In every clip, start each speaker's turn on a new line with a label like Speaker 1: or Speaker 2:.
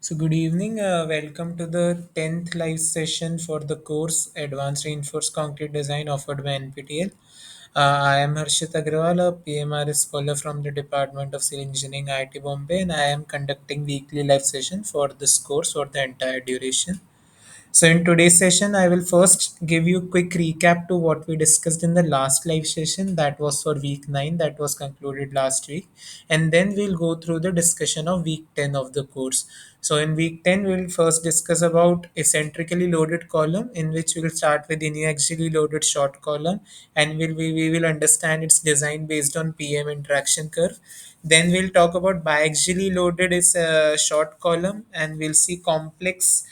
Speaker 1: So, good evening. Welcome to the 10th live session for the course Advanced Reinforced Concrete Design offered by NPTEL. I am Harshit Agrawal, a PMRS scholar from the Department of Civil Engineering, IIT Bombay, and I am conducting weekly live session for this course for the entire duration. So in today's session, I will first give you a quick recap to what we discussed in the last live session that was for week 9 that was concluded last week. And then we'll go through the discussion of week 10 of the course. So in week 10, we'll first discuss about eccentrically loaded column in which we'll start with uniaxially loaded short column and we will understand its design based on PM interaction curve. Then we'll talk about biaxially loaded is a short column and we'll see complex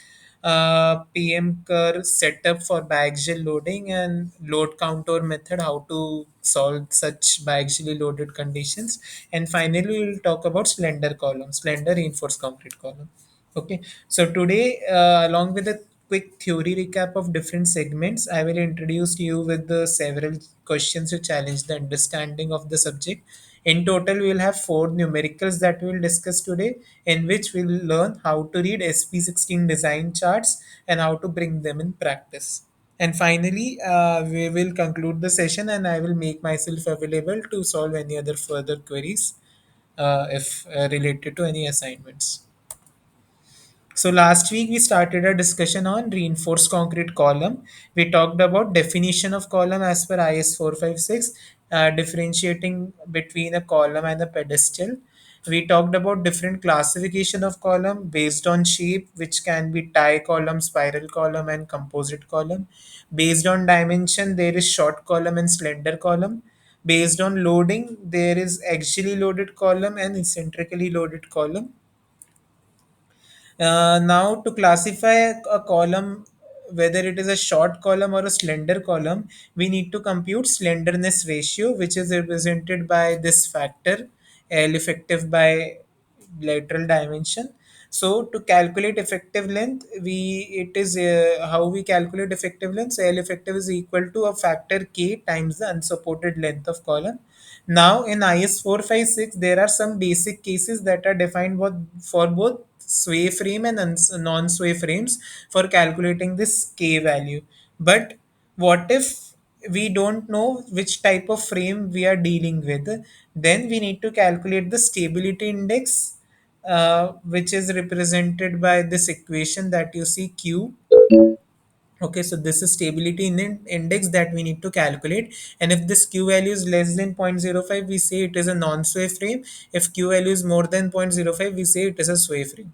Speaker 1: PM curve setup for biaxial loading and load counter method, how to solve such biaxially loaded conditions. And finally, we'll talk about slender column, slender reinforced concrete column. Okay, so today, along with a quick theory recap of different segments, I will introduce you with the several questions to challenge the understanding of the subject. In total, we will have four numericals that we will discuss today, in which we will learn how to read SP16 design charts and how to bring them in practice. And finally, we will conclude the session and I will make myself available to solve any other further queries if related to any assignments. So last week we started a discussion on reinforced concrete column. We talked about definition of column as per IS 456, differentiating between a column and a pedestal. We talked about different classification of column based on shape, which can be tie column, spiral column, and composite column. Based on dimension, there is short column and slender column. Based on loading, there is axially loaded column and eccentrically loaded column. Now, to classify a column, whether it is a short column or a slender column, we need to compute slenderness ratio, which is represented by this factor, L effective by lateral dimension. So, to calculate effective length, it is how we calculate effective length. So, L effective is equal to a factor K times the unsupported length of column. Now, in IS 456, there are some basic cases that are defined for both sway frame and non-sway frames for calculating this K value. But what if we don't know which type of frame we are dealing with? Then we need to calculate the stability index, which is represented by this equation that you see Q. Okay, so this is stability index that we need to calculate. And if this Q value is less than 0.05, we say it is a non-sway frame. If Q value is more than 0.05, we say it is a sway frame.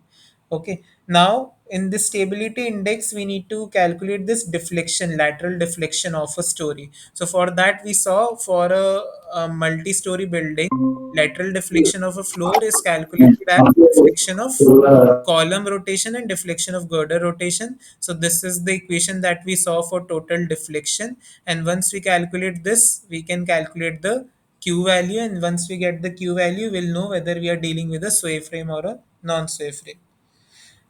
Speaker 1: Okay, now in this stability index, we need to calculate this deflection, lateral deflection of a story. So for that, we saw for a multi-story building, lateral deflection of a floor is calculated as deflection of column rotation and deflection of girder rotation. So this is the equation that we saw for total deflection. And once we calculate this, we can calculate the Q value. And once we get the Q value, we'll know whether we are dealing with a sway frame or a non-sway frame.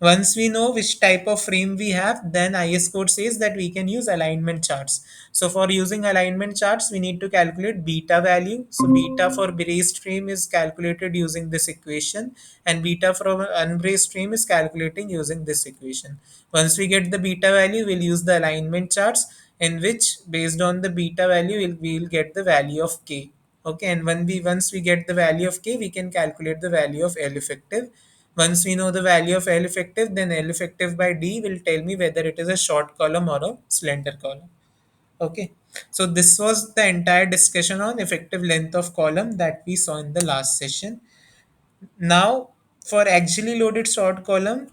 Speaker 1: Once we know which type of frame we have, then IS code says that we can use alignment charts. So for using alignment charts, we need to calculate beta value. So beta for braced frame is calculated using this equation, and beta for unbraced frame is calculating using this equation. Once we get the beta value, we'll use the alignment charts, in which based on the beta value, we'll get the value of K. Okay, and once we get the value of K, we can calculate the value of L effective. Once we know the value of L effective, then L effective by D will tell me whether it is a short column or a slender column. Okay. So this was the entire discussion on effective length of column that we saw in the last session. Now, for actually loaded short column,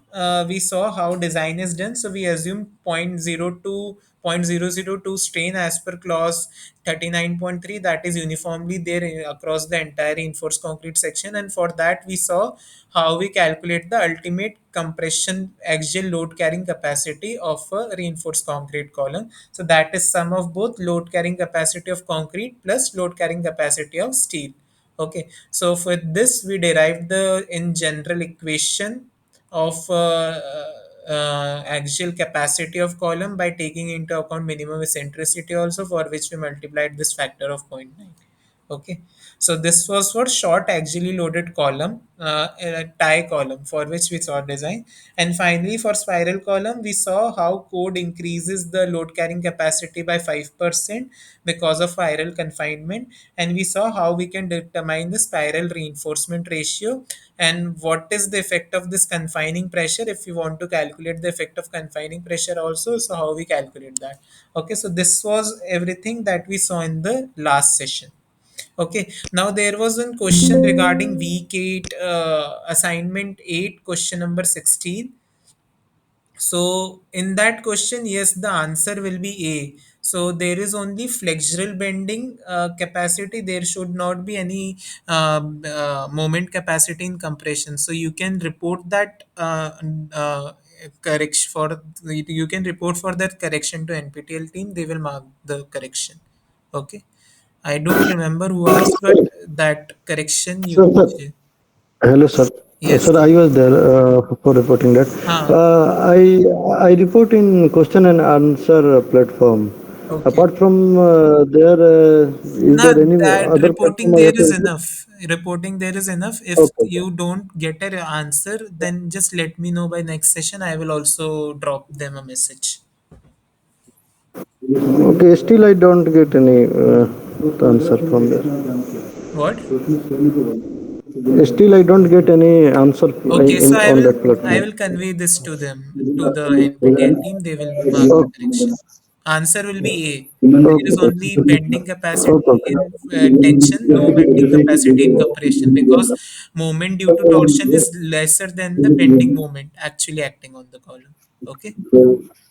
Speaker 1: we saw how design is done. So we assume point zero zero 0.002 strain as per clause 39.3, that is uniformly there across the entire reinforced concrete section. And for that, we saw how we calculate the ultimate compression axial load carrying capacity of a reinforced concrete column. So that is sum of both load carrying capacity of concrete plus load carrying capacity of steel. Okay, so for this we derived the in general equation of axial capacity of column by taking into account minimum eccentricity also, for which we multiplied this factor of zero point 0.9. Okay, so this was for short axially loaded column, a tie column for which we saw design. And finally, for spiral column, we saw how code increases the load carrying capacity by 5% because of spiral confinement. And we saw how we can determine the spiral reinforcement ratio and what is the effect of this confining pressure if you want to calculate the effect of confining pressure also. So how we calculate that. Okay, so this was everything that we saw in the last session. Okay, now there was one question regarding week 8, assignment 8, question number 16. So in that question, yes, the answer will be A. So there is only flexural bending capacity. There should not be any moment capacity in compression. So you can report that correction for, you can report for that correction to NPTEL team. They will mark the correction. Okay. I don't remember who asked, but that correction you
Speaker 2: So,
Speaker 1: can
Speaker 2: sir,
Speaker 1: share.
Speaker 2: hello, sir.
Speaker 1: Yes.
Speaker 2: Sir, I was there for reporting that.
Speaker 1: Huh.
Speaker 2: I report in question and answer platform.
Speaker 1: Okay.
Speaker 2: Apart from there, is
Speaker 1: Nah,
Speaker 2: there any
Speaker 1: that
Speaker 2: other
Speaker 1: reporting
Speaker 2: platform I
Speaker 1: there
Speaker 2: have to
Speaker 1: is
Speaker 2: report?
Speaker 1: enough. Reporting there is enough. If
Speaker 2: Okay,
Speaker 1: you don't get an answer, then just let me know by next session. I will also drop them a message.
Speaker 2: okay. Okay, still I don't get any answer from there.
Speaker 1: What?
Speaker 2: Still I don't get any answer
Speaker 1: Okay, so
Speaker 2: on that
Speaker 1: I
Speaker 2: platform.
Speaker 1: will convey this to them, to the NPTEL team. They will mark the correction. Answer will be A. There is
Speaker 2: Okay,
Speaker 1: only bending capacity
Speaker 2: okay, okay.
Speaker 1: in tension, no bending capacity in compression, because moment due to torsion is lesser than the bending moment actually acting on the column. Okay.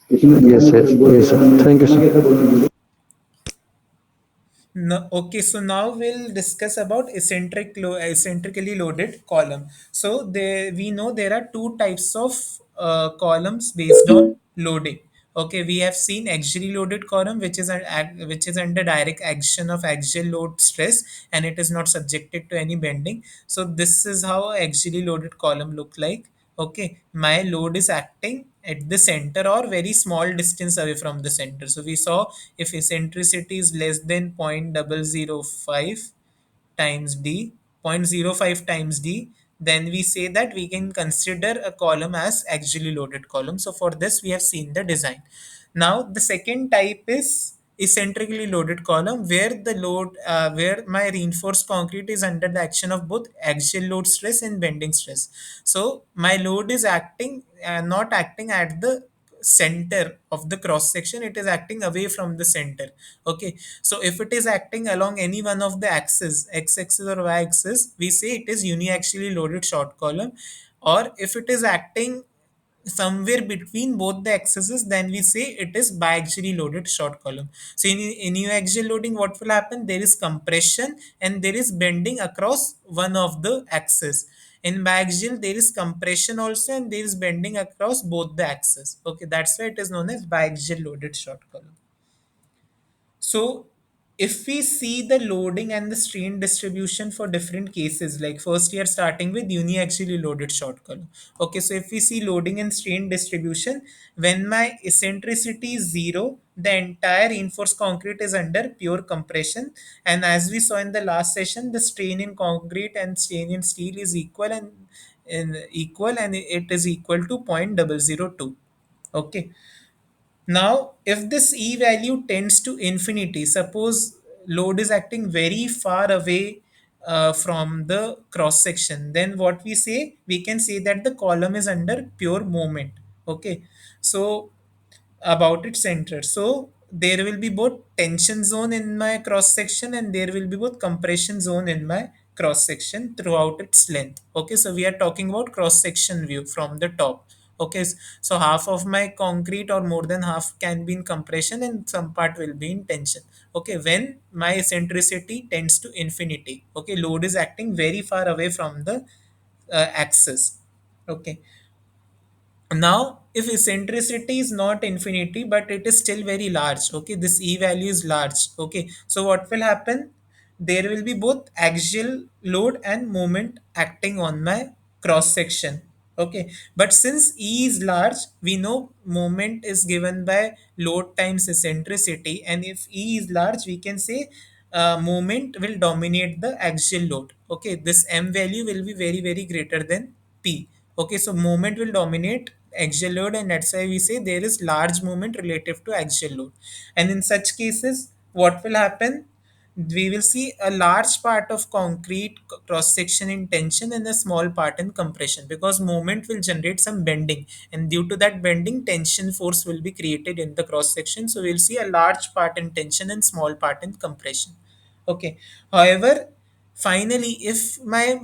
Speaker 2: Yes, yes, yes, sir. Thank you, sir.
Speaker 1: No, okay, so now we'll discuss about eccentrically loaded column. So there we know there are two types of columns based on loading. Okay, we have seen axially loaded column, which is which is under direct action of axial load stress, and it is not subjected to any bending. So this is how axially loaded column look like. Okay, my load is acting at the center or very small distance away from the center. So we saw if eccentricity is less than 0.005 times d, 0.05 times d, then we say that we can consider a column as axially loaded column. So for this we have seen the design. Now the second type is eccentrically loaded column, where the load where my reinforced concrete is under the action of both axial load stress and bending stress. So my load is acting, not acting at the center of the cross section, it is acting away from the center. Okay, so if it is acting along any one of the axes, x axis or y axis, we say it is uniaxially loaded short column. Or if it is acting somewhere between both the axes, then we say it is biaxially loaded short column. So in uniaxial loading, what will happen? There is compression and there is bending across one of the axes. In biaxial, there is compression also and there is bending across both the axes. Okay, that's why it is known as biaxial loaded short column. So if we see the loading and the strain distribution for different cases, like first we are starting with uniaxially loaded short column. Okay, so if we see loading and strain distribution, when my eccentricity is zero, the entire reinforced concrete is under pure compression. And as we saw in the last session, the strain in concrete and strain in steel is equal and it is equal to 0.002. Okay, now, if this E value tends to infinity, suppose load is acting very far away from the cross section, then what we say, we can say that the column is under pure moment. Okay, so about its center. So there will be both tension zone in my cross section and there will be both compression zone in my cross section throughout its length. Okay, so we are talking about cross section view from the top. Okay, so half of my concrete or more than half can be in compression and some part will be in tension. Okay, when my eccentricity tends to infinity, okay, load is acting very far away from the axis. Okay, now if eccentricity is not infinity but it is still very large, okay, this E value is large. Okay, so what will happen? There will be both axial load and moment acting on my cross section. Okay, but since E is large, we know moment is given by load times eccentricity, and if E is large, we can say moment will dominate the axial load. Okay, this m value will be very very greater than p. Okay, so moment will dominate axial load, and that's why we say there is large moment relative to axial load. And in such cases, what will happen? We will see a large part of concrete cross section in tension and a small part in compression, because moment will generate some bending, and due to that bending, tension force will be created in the cross section. So we'll see a large part in tension and small part in compression. Okay, however, finally, if my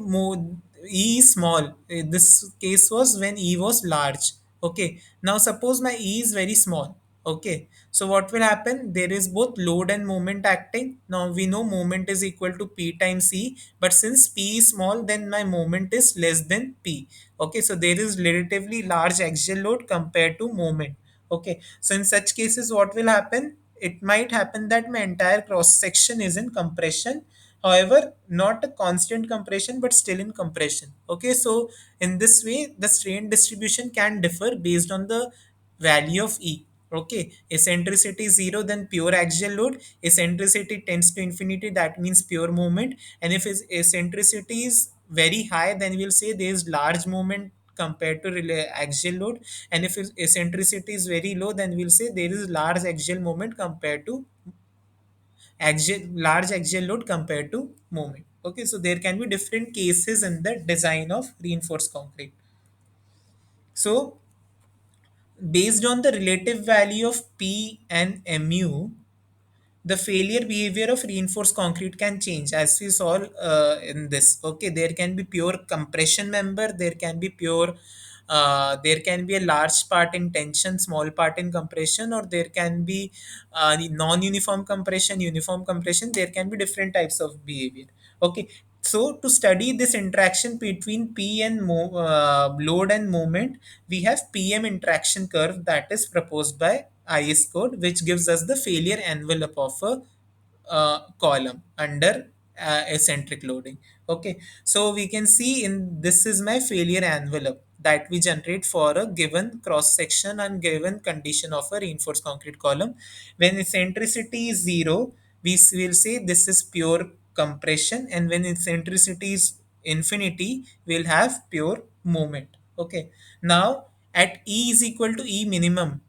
Speaker 1: e is small, this case was when e was large. Okay, now suppose my e is very small. Okay, so what will happen? There is both load and moment acting. Now we know moment is equal to p times e, but since p is small, then my moment is less than p. Okay, so there is relatively large axial load compared to moment. Okay, so in such cases, what will happen? It might happen that my entire cross section is in compression. However, not a constant compression, but still in compression. Okay, so in this way, the strain distribution can differ based on the value of E. Okay, eccentricity is zero, then pure axial load. Eccentricity tends to infinity, that means pure moment. And if eccentricity is very high, then we'll say there is large moment compared to axial load. And if eccentricity is very low, then we'll say there is large axial moment compared to large axial load compared to moment. Okay, so there can be different cases in the design of reinforced concrete. So based on the relative value of P and mu, the failure behavior of reinforced concrete can change, as we saw in this. Okay, there can be pure compression member, there can be pure there can be a large part in tension, small part in compression, or there can be non-uniform compression, uniform compression. There can be different types of behavior. Okay, so to study this interaction between p and load and moment, we have pm interaction curve that is proposed by IS code, which gives us the failure envelope of a column under eccentric loading. Okay, so we can see in this is my failure envelope that we generate for a given cross section and given condition of a reinforced concrete column. When eccentricity is zero, will say this is pure compression, and when eccentricity is infinity, we'll have pure moment. Okay, now at E is equal to E minimum.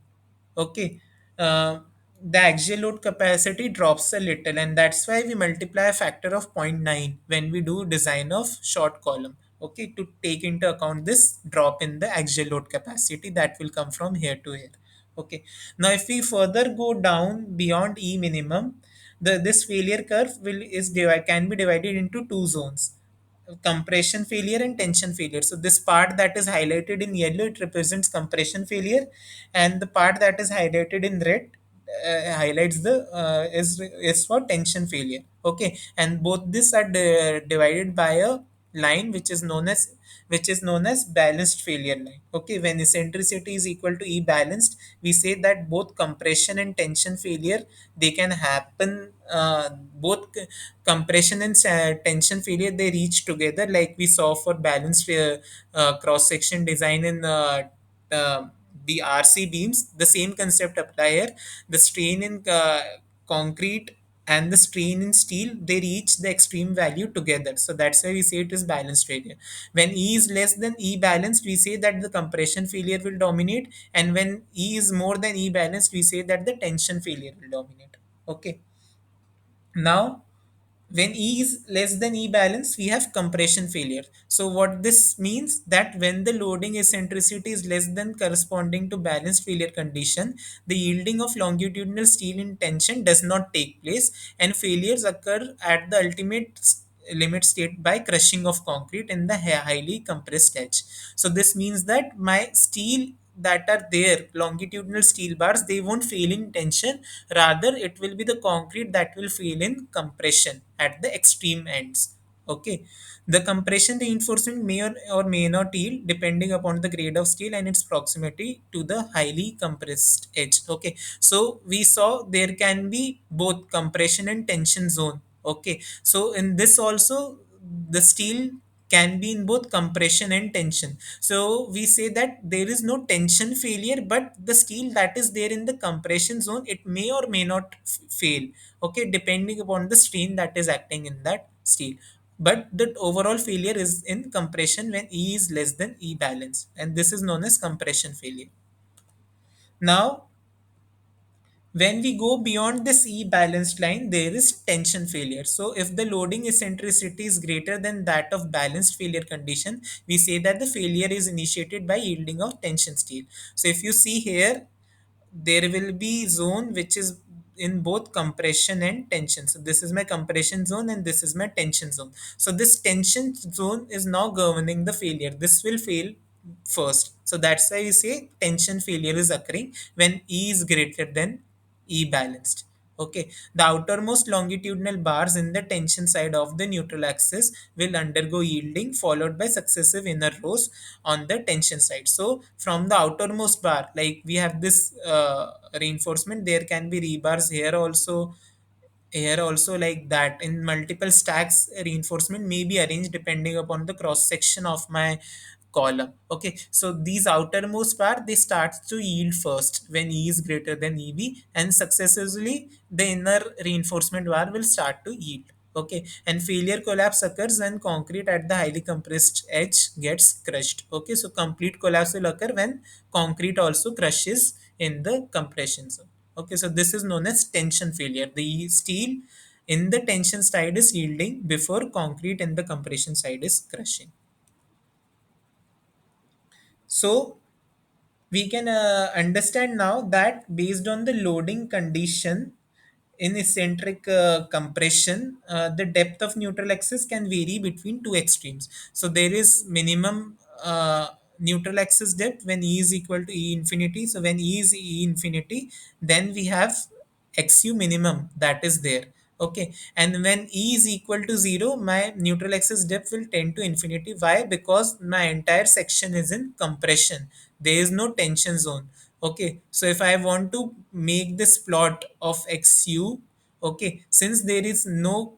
Speaker 1: Okay, uh, the axial load capacity drops a little, and that's why we multiply a factor of zero point 0.9 when we do design of short column. Okay, to take into account this drop in the axial load capacity that will come from here to here. Okay, now if we further go down beyond E minimum, the this failure curve can be divided into two zones: compression failure and tension failure. So this part that is highlighted in yellow, it represents compression failure, and the part that is highlighted in red highlights the is for tension failure. Okay, and both these are divided by a line which is known as balanced failure line. Okay, when eccentricity is equal to E balanced, we say that both compression and tension failure, they can happen, both compression and tension failure, they reach together, like we saw for balanced cross section design in uh, the RC beams. The same concept apply here. The strain in concrete and the strain in steel, they reach the extreme value together, so that's why we say it is balanced failure. When E is less than E balanced, we say that the compression failure will dominate, and when E is more than E balanced, we say that the tension failure will dominate. Okay, now when E is less than E balance, we have compression failure. So what this means, that when the loading eccentricity is less than corresponding to balanced failure condition, the yielding of longitudinal steel in tension does not take place, and failures occur at the limit state by crushing of concrete in the highly compressed edge. So this means that my steel that are there, longitudinal steel bars, they won't fail in tension. Rather, it will be the concrete that will fail in compression at the extreme ends. Okay, the compression reinforcement may or may not yield depending upon the grade of steel and its proximity to the highly compressed edge. Okay, so we saw there can be both compression and tension zone. Okay, so in this also, the steel can be in both compression and tension. So we say that there is no tension failure, but the steel that is there in the compression zone, it may or may not fail, okay, depending upon the strain that is acting in that steel. But the overall failure is in compression when E is less than E balance, and this is known as compression failure. Now, when we go beyond this E balanced line, there is tension failure. So if the loading eccentricity is greater than that of balanced failure condition, we say that the failure is initiated by yielding of tension steel. So if you see here, there will be zone which is in both compression and tension. So this is my compression zone and this is my tension zone. So this tension zone is now governing the failure. This will fail first. So that's why we say tension failure is occurring when E is greater than E balanced. Okay, the outermost longitudinal bars in the tension side of the neutral axis will undergo yielding, followed by successive inner rows on the tension side. So from the outermost bar, like we have this reinforcement, there can be rebars here also, like that in multiple stacks. Reinforcement may be arranged depending upon the cross section of my column. Okay, so these outermost bar, they start to yield first when E is greater than EB, and successively the inner reinforcement bar will start to yield. Okay, and failure collapse occurs when concrete at the highly compressed edge gets crushed. Okay, so complete collapse will occur when concrete also crushes in the compression zone. Okay, so this is known as tension failure. The steel in the tension side is yielding before concrete in the compression side is crushing. So we can understand now that based on the loading condition in eccentric compression, the depth of neutral axis can vary between two extremes. So there is minimum neutral axis depth when E is equal to E infinity. So when E is E infinity, then we have XU minimum that is there. Okay, and when E is equal to 0, my neutral axis depth will tend to infinity. Why? Because my entire section is in compression. There is no tension zone. Okay, so if I want to make this plot of XU, okay, since there is no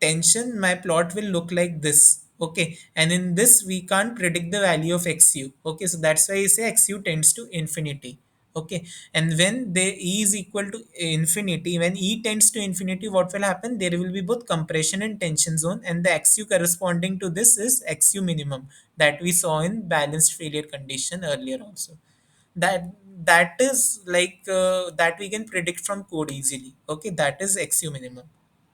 Speaker 1: tension, my plot will look like this. Okay, and in this we can't predict the value of XU. Okay, so that's why I say XU tends to infinity. Okay, and when the E is equal to infinity, when E tends to infinity, what will happen? There will be both compression and tension zone, and the XU corresponding to this is XU minimum that we saw in balanced failure condition earlier also. That is like that we can predict from code easily. Okay, that is XU minimum.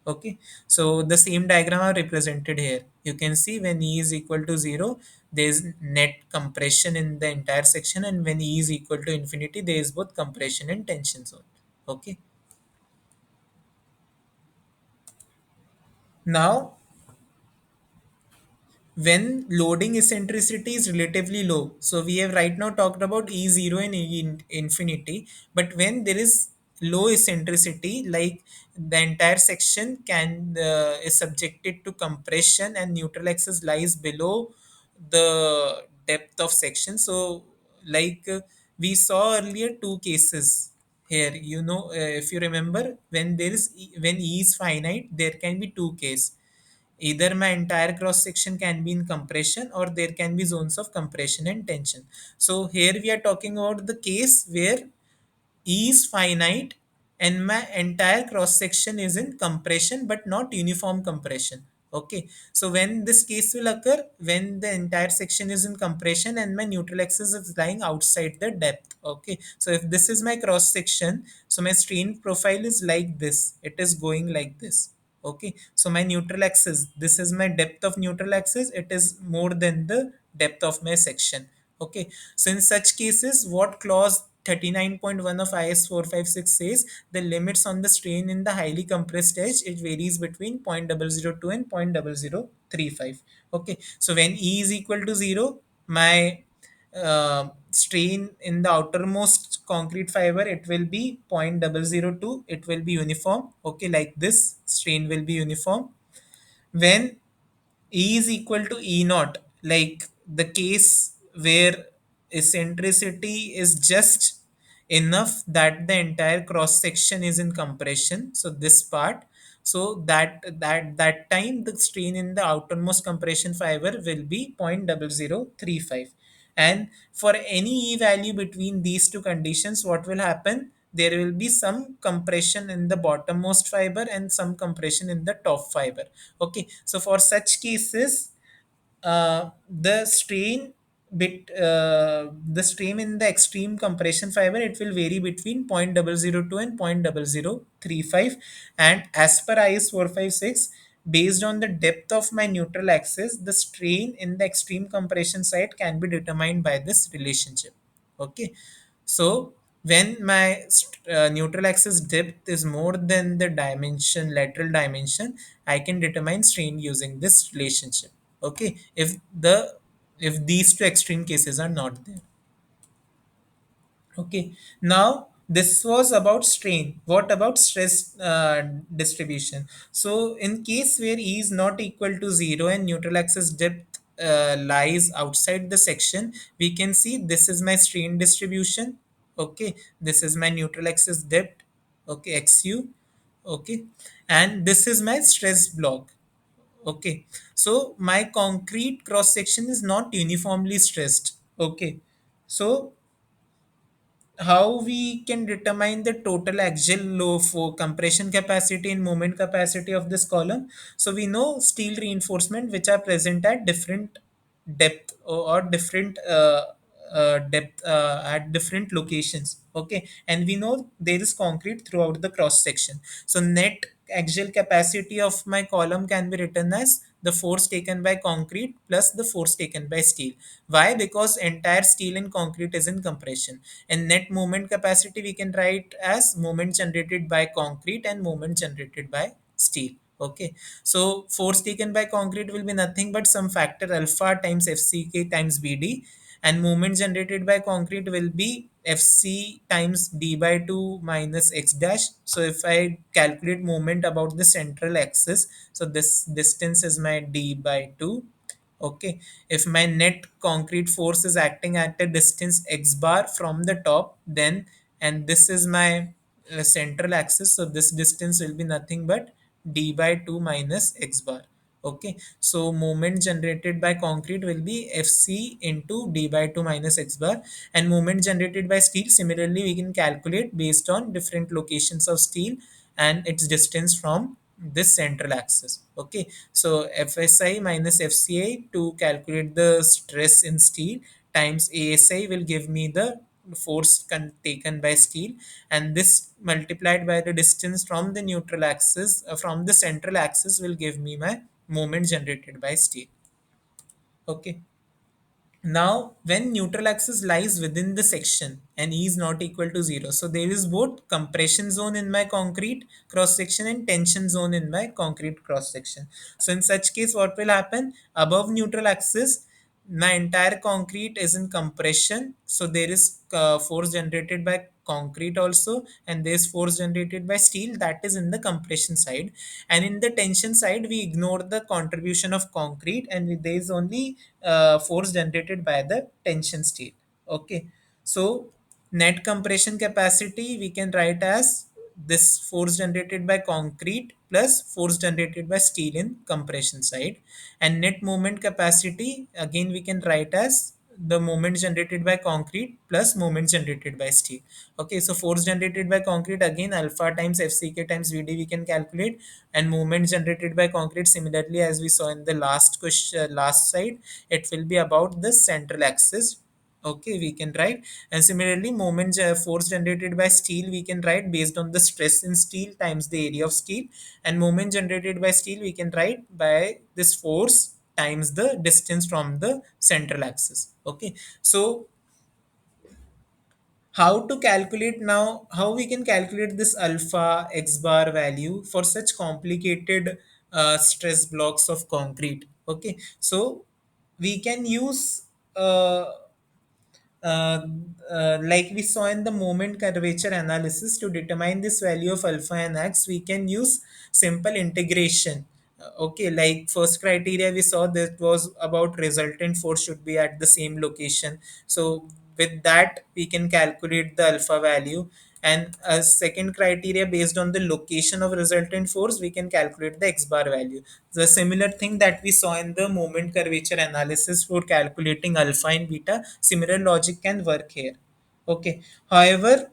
Speaker 1: Okay, so the same diagram are represented here. You can see when E is equal to 0, there is net compression in the entire section, and when E is equal to infinity, there is both compression and tension zone. Okay, now when loading eccentricity is relatively low, so we have right now talked about E0 and infinity, but when there is low eccentricity, like the entire section can is subjected to compression and neutral axis lies below the depth of section. So like we saw earlier two cases here, if you remember, when when E is finite, there can be two cases. Either my entire cross section can be in compression, or there can be zones of compression and tension. So here we are talking about the case where E is finite and my entire cross section is in compression but not uniform compression. Okay, so when this case will occur, when the entire section is in compression and my neutral axis is lying outside the depth. Okay, so if this is my cross section, so my strain profile is like this, it is going like this. Okay, so my neutral axis, this is my depth of neutral axis, it is more than the depth of my section. Okay, so in such cases, what clause 39.1 of IS 456 says, the limits on the strain in the highly compressed edge, it varies between 0.002 and 0.0035. Okay, so when E is equal to 0, my strain in the outermost concrete fiber, it will be 0.002, it will be uniform. Okay, like this strain will be uniform. When E is equal to E naught, like the case where eccentricity is just enough that the entire cross section is in compression. So this part. So that time the strain in the outermost compression fiber will be 0.0035. And for any E value between these two conditions, what will happen? There will be some compression in the bottommost fiber and some compression in the top fiber. Okay, so for such cases, the strain the strain in the extreme compression fiber, it will vary between 0.002 and 0.0035. And as per IS 456, based on the depth of my neutral axis, the strain in the extreme compression side can be determined by this relationship. Okay, so when my neutral axis depth is more than the dimension lateral dimension, I can determine strain using this relationship. Okay, if these two extreme cases are not there. Okay, now this was about strain. What about stress distribution? So, in case where E is not equal to 0 and neutral axis depth lies outside the section, we can see this is my strain distribution. Okay, this is my neutral axis depth. Okay, XU. Okay, and this is my stress block. Okay, so my concrete cross section is not uniformly stressed. Okay, so how we can determine the total axial load for compression capacity and moment capacity of this column? So we know steel reinforcement which are present at different depth or different depth at different locations. Okay, and we know there is concrete throughout the cross section. So net axial capacity of my column can be written as the force taken by concrete plus the force taken by steel. Why? Because entire steel and concrete is in compression. And net moment capacity we can write as moment generated by concrete and moment generated by steel. Okay, so force taken by concrete will be nothing but some factor alpha times FCK times BD, and moment generated by concrete will be FC times D by 2 minus X dash. So if I calculate moment about the central axis, so this distance is my D by 2. Okay, if my net concrete force is acting at a distance x bar from the top, then, and this is my central axis, so this distance will be nothing but d by 2 minus x bar. Okay, so moment generated by concrete will be fc into d by 2 minus x bar, and moment generated by steel, similarly we can calculate based on different locations of steel and its distance from this central axis. Okay, so FSI minus FCI to calculate the stress in steel times ASI will give me the force taken by steel, and this multiplied by the distance from the neutral axis from the central axis will give me my moment generated by steel. Okay, now, when neutral axis lies within the section and E is not equal to 0, so there is both compression zone in my concrete cross section and tension zone in my concrete cross section. So, in such case, what will happen? Above neutral axis, my entire concrete is in compression. So, there is force generated by concrete also, and there is force generated by steel, that is in the compression side. And in the tension side, we ignore the contribution of concrete, and there is only force generated by the tension state. Okay, so net compression capacity we can write as this force generated by concrete plus force generated by steel in compression side, and net moment capacity again we can write as the moment generated by concrete plus moment generated by steel. Okay, so force generated by concrete again alpha times FCK times VD we can calculate, and moment generated by concrete similarly as we saw in the last question, last slide, it will be about the central axis. Okay, we can write, and similarly moment force generated by steel we can write based on the stress in steel times the area of steel, and moment generated by steel we can write by this force times the distance from the central axis. Okay, so how to calculate now, how we can calculate this alpha x bar value for such complicated stress blocks of concrete? Okay, so we can use uh, like we saw in the moment curvature analysis, to determine this value of alpha and x we can use simple integration. Okay, like first criteria we saw that was about resultant force should be at the same location, so with that we can calculate the alpha value. And a second criteria, based on the location of resultant force, we can calculate the x bar value. The similar thing that we saw in the moment curvature analysis for calculating alpha and beta, similar logic can work here. Okay. However,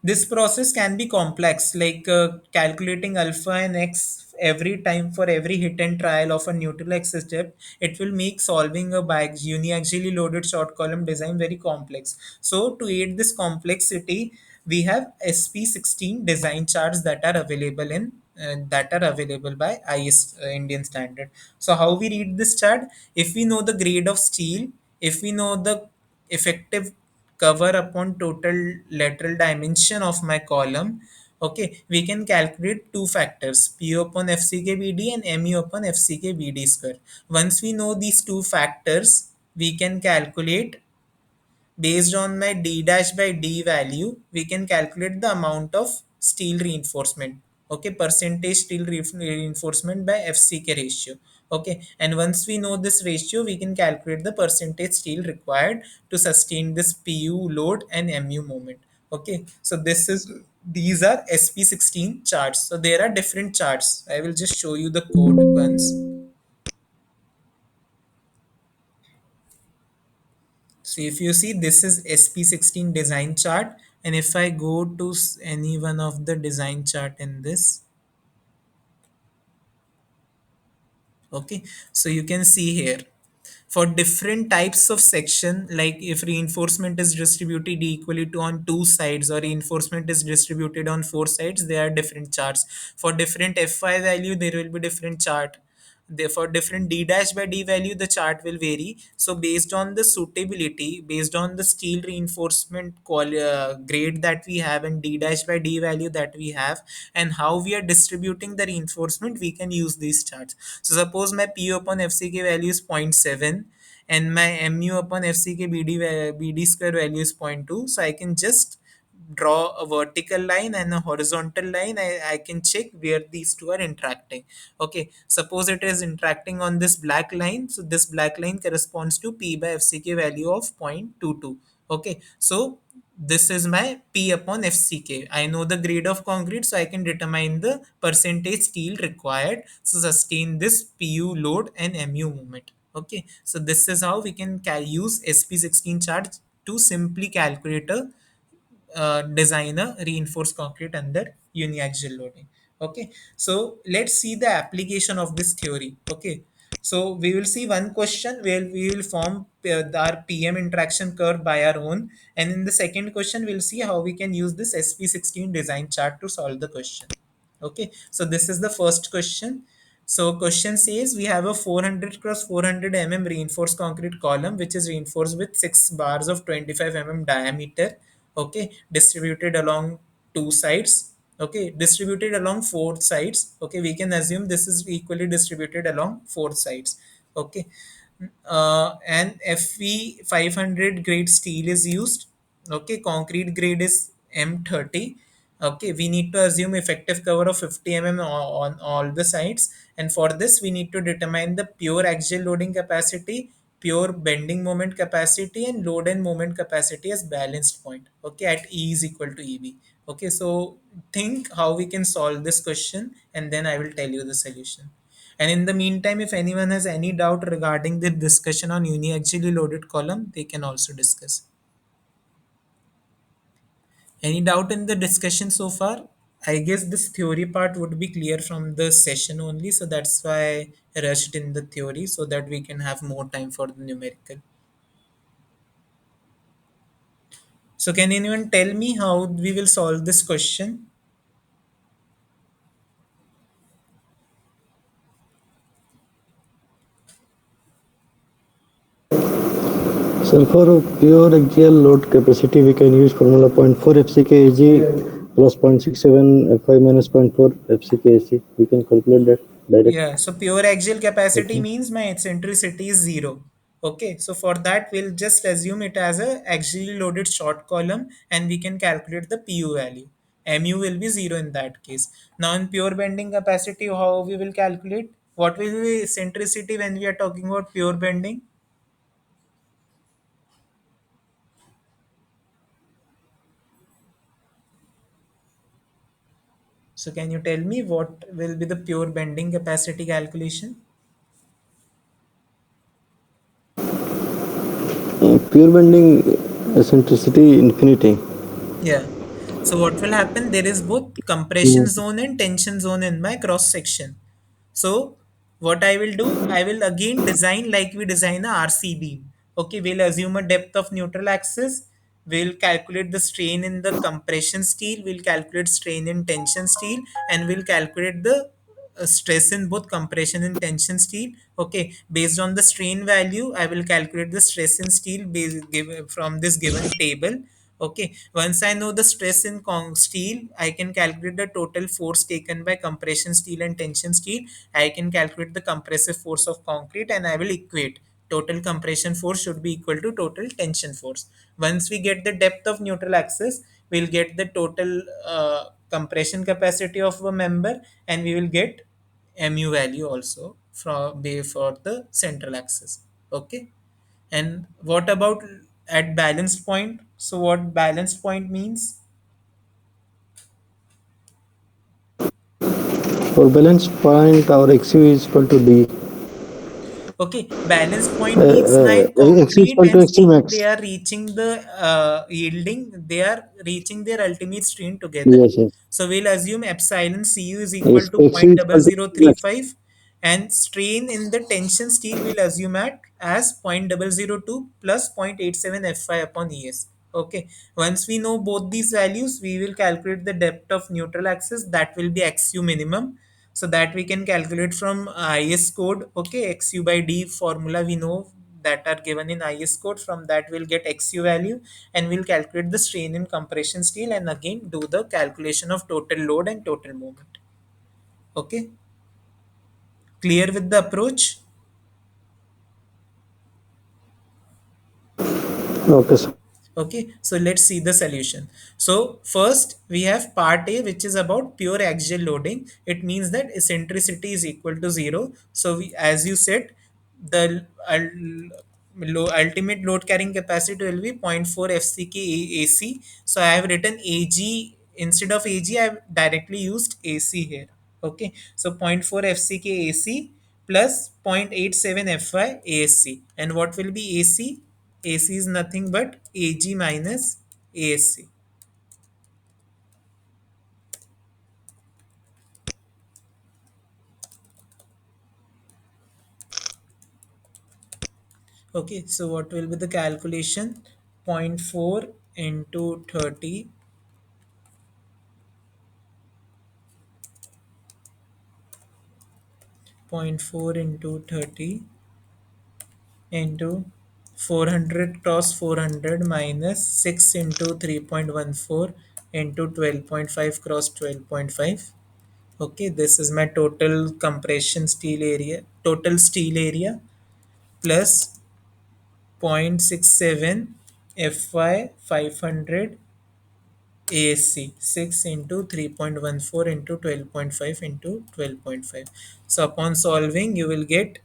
Speaker 1: this process can be complex, like calculating alpha and x every time for every hit and trial of a neutral x step. It will make solving a uniaxially loaded short column design very complex. So to aid this complexity, we have SP16 design charts that are available in that are available by IS Indian standard. So how we read this chart? If we know the grade of steel, if we know the effective cover upon total lateral dimension of my column, okay, we can calculate two factors, pu upon fckbd and mu upon fckbd square. Once we know these two factors, we can calculate, based on my d dash by d value, we can calculate the amount of steel reinforcement. Okay, percentage steel reinforcement by fck ratio. Okay, and once we know this ratio, we can calculate the percentage steel required to sustain this pu load and mu moment. Okay, so this is, these are SP16 charts. So there are different charts. I will just show you the code once. So if you see, this is SP16 design chart, and if I go to any one of the design chart in this, okay, so you can see here, for different types of section, like if reinforcement is distributed equally to on two sides, or reinforcement is distributed on four sides, there are different charts. For different fy value, there will be different chart. Therefore, different d dash by d value, the chart will vary. So based on the suitability, based on the steel reinforcement grade that we have, and d dash by d value that we have, and how we are distributing the reinforcement, we can use these charts. So suppose my pu upon fck value is zero point 0.7, and my mu upon fck bd square value is zero point 0.2. So I can just draw a vertical line and a horizontal line. I can check where these two are interacting. Okay, suppose it is interacting on this black line, so this black line corresponds to p by fck value of 0.22. Okay, so this is my p upon fck. I know the grade of concrete, so I can determine the percentage steel required to sustain this pu load and mu moment. Okay, so this is how we can use SP16 chart to simply calculate a design a reinforced concrete under uniaxial loading. Okay, so let's see the application of this theory. Okay, so we will see one question where we will form our PM interaction curve by our own, and in the second question, we'll see how we can use this SP16 design chart to solve the question. Okay, so this is the first question. So question says we have a 400 cross 400 reinforced concrete column, which is reinforced with 6 bars of 25 diameter. Okay, distributed along two sides. Okay, distributed along four sides. Okay, we can assume this is equally distributed along four sides. Okay, and Fe 500 grade steel is used. Okay, concrete grade is M30. Okay, we need to assume effective cover of 50 on all the sides, and for this we need to determine the pure axial loading capacity, pure bending moment capacity, and load and moment capacity as balanced point. Okay, at E is equal to EB. Okay, so think how we can solve this question, and then I will tell you the solution. And in the meantime, if anyone has any doubt regarding the discussion on uniaxially loaded column, they can also discuss. Any doubt in the discussion so far? I guess this theory part would be clear from the session only, so that's why I rushed in the theory so that we can have more time for the numerical. So can anyone tell me how we will solve this question?
Speaker 2: So for pure axial load capacity, we can use formula point 4 FCKAG plus 0.67 Fi minus point 0.4 FCKAC. We can calculate that direct.
Speaker 1: Yeah, so pure axial capacity
Speaker 2: Okay.
Speaker 1: means my eccentricity is zero. Okay, so for that we'll just assume it as a axially loaded short column, and we can calculate the PU value. MU will be zero in that case. Now in pure bending capacity, how we will calculate? What will be eccentricity when we are talking about pure bending? So can you tell me what will be the pure bending capacity calculation?
Speaker 2: Pure bending eccentricity infinity.
Speaker 1: Yeah. So what will happen? There is both compression
Speaker 2: Mm.
Speaker 1: zone and tension zone in my cross section. So what I will do, I will again design like we design a RC beam. Okay, we'll assume a depth of neutral axis. We'll calculate the strain in the compression steel. We'll calculate strain in tension steel, and we'll calculate the stress in both compression and tension steel. Okay, based on the strain value, I will calculate the stress in steel from this given table. Okay, once I know the stress in steel, I can calculate the total force taken by compression steel and tension steel. I can calculate the compressive force of concrete, and I will equate total compression force should be equal to total tension force. Once we get the depth of neutral axis, we'll get the total compression capacity of a member, and we will get mu value also for the central axis. Okay, and what about at balanced point? So what balanced point means?
Speaker 2: For balance point, our XU is equal to D.
Speaker 1: Okay, balance point means my
Speaker 2: XU is
Speaker 1: concrete
Speaker 2: equal to
Speaker 1: and
Speaker 2: XU
Speaker 1: steel, they
Speaker 2: max.
Speaker 1: are reaching the yielding, they are reaching their ultimate strain together.
Speaker 2: Yes, yes.
Speaker 1: So we'll assume epsilon Cu is equal
Speaker 2: Yes,
Speaker 1: to
Speaker 2: XU is equal to XU max.
Speaker 1: 0.0035, and strain in the tension steel we'll assume at as 0.002 plus 0.87 Fy upon Es. Okay, once we know both these values, we will calculate the depth of neutral axis, that will be Xu minimum, so that we can calculate from is code. Okay, xu by d formula we know that are given in is code. From that we'll get xu value, and we'll calculate the strain in compression steel, and again do the calculation of total load and total moment. Okay, clear with the approach?
Speaker 2: Okay, sir.
Speaker 1: Okay, so let's see the solution. So first we have part A, which is about pure axial loading. It means that eccentricity is equal to zero. So we, as you said, the ultimate load carrying capacity will be zero point 0.4 FCK AC. So I have written AG instead of AG. I have directly used AC here. Okay, so zero point 0.4 FCK AC plus 0.87 FY ASC. And what will be AC? AC is nothing but AG minus ASC. Okay, so what will be the calculation? Zero point 0.4 into 30, 0.4 into 30 into 400 cross 400 minus 6 into 3.14 into 12.5 cross 12.5. Okay, this is my total compression steel area, total steel area, plus 0.67 FY 500 ASC, 6 into 3.14 into 12.5 into 12.5. So upon solving, you will get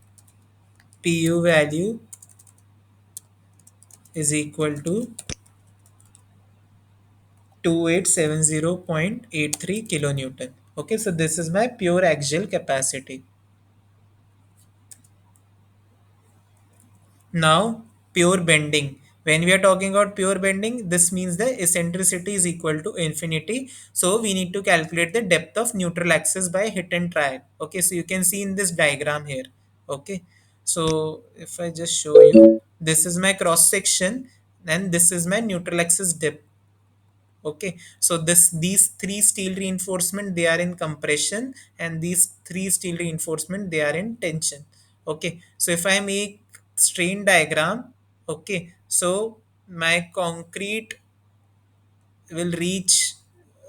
Speaker 1: PU value is equal to 2870.83 kilonewton. Okay, so this is my pure axial capacity. Now, pure bending. When we are talking about pure bending, this means the eccentricity is equal to infinity. So we need to calculate the depth of neutral axis by hit and trial. Okay, so you can see in this diagram here. Okay, so if I just show you, this is my cross section, and this is my neutral axis depth. Okay, so these three steel reinforcement, they are in compression, and these three steel reinforcement, they are in tension. Okay, so if I make strain diagram, okay, so my concrete will reach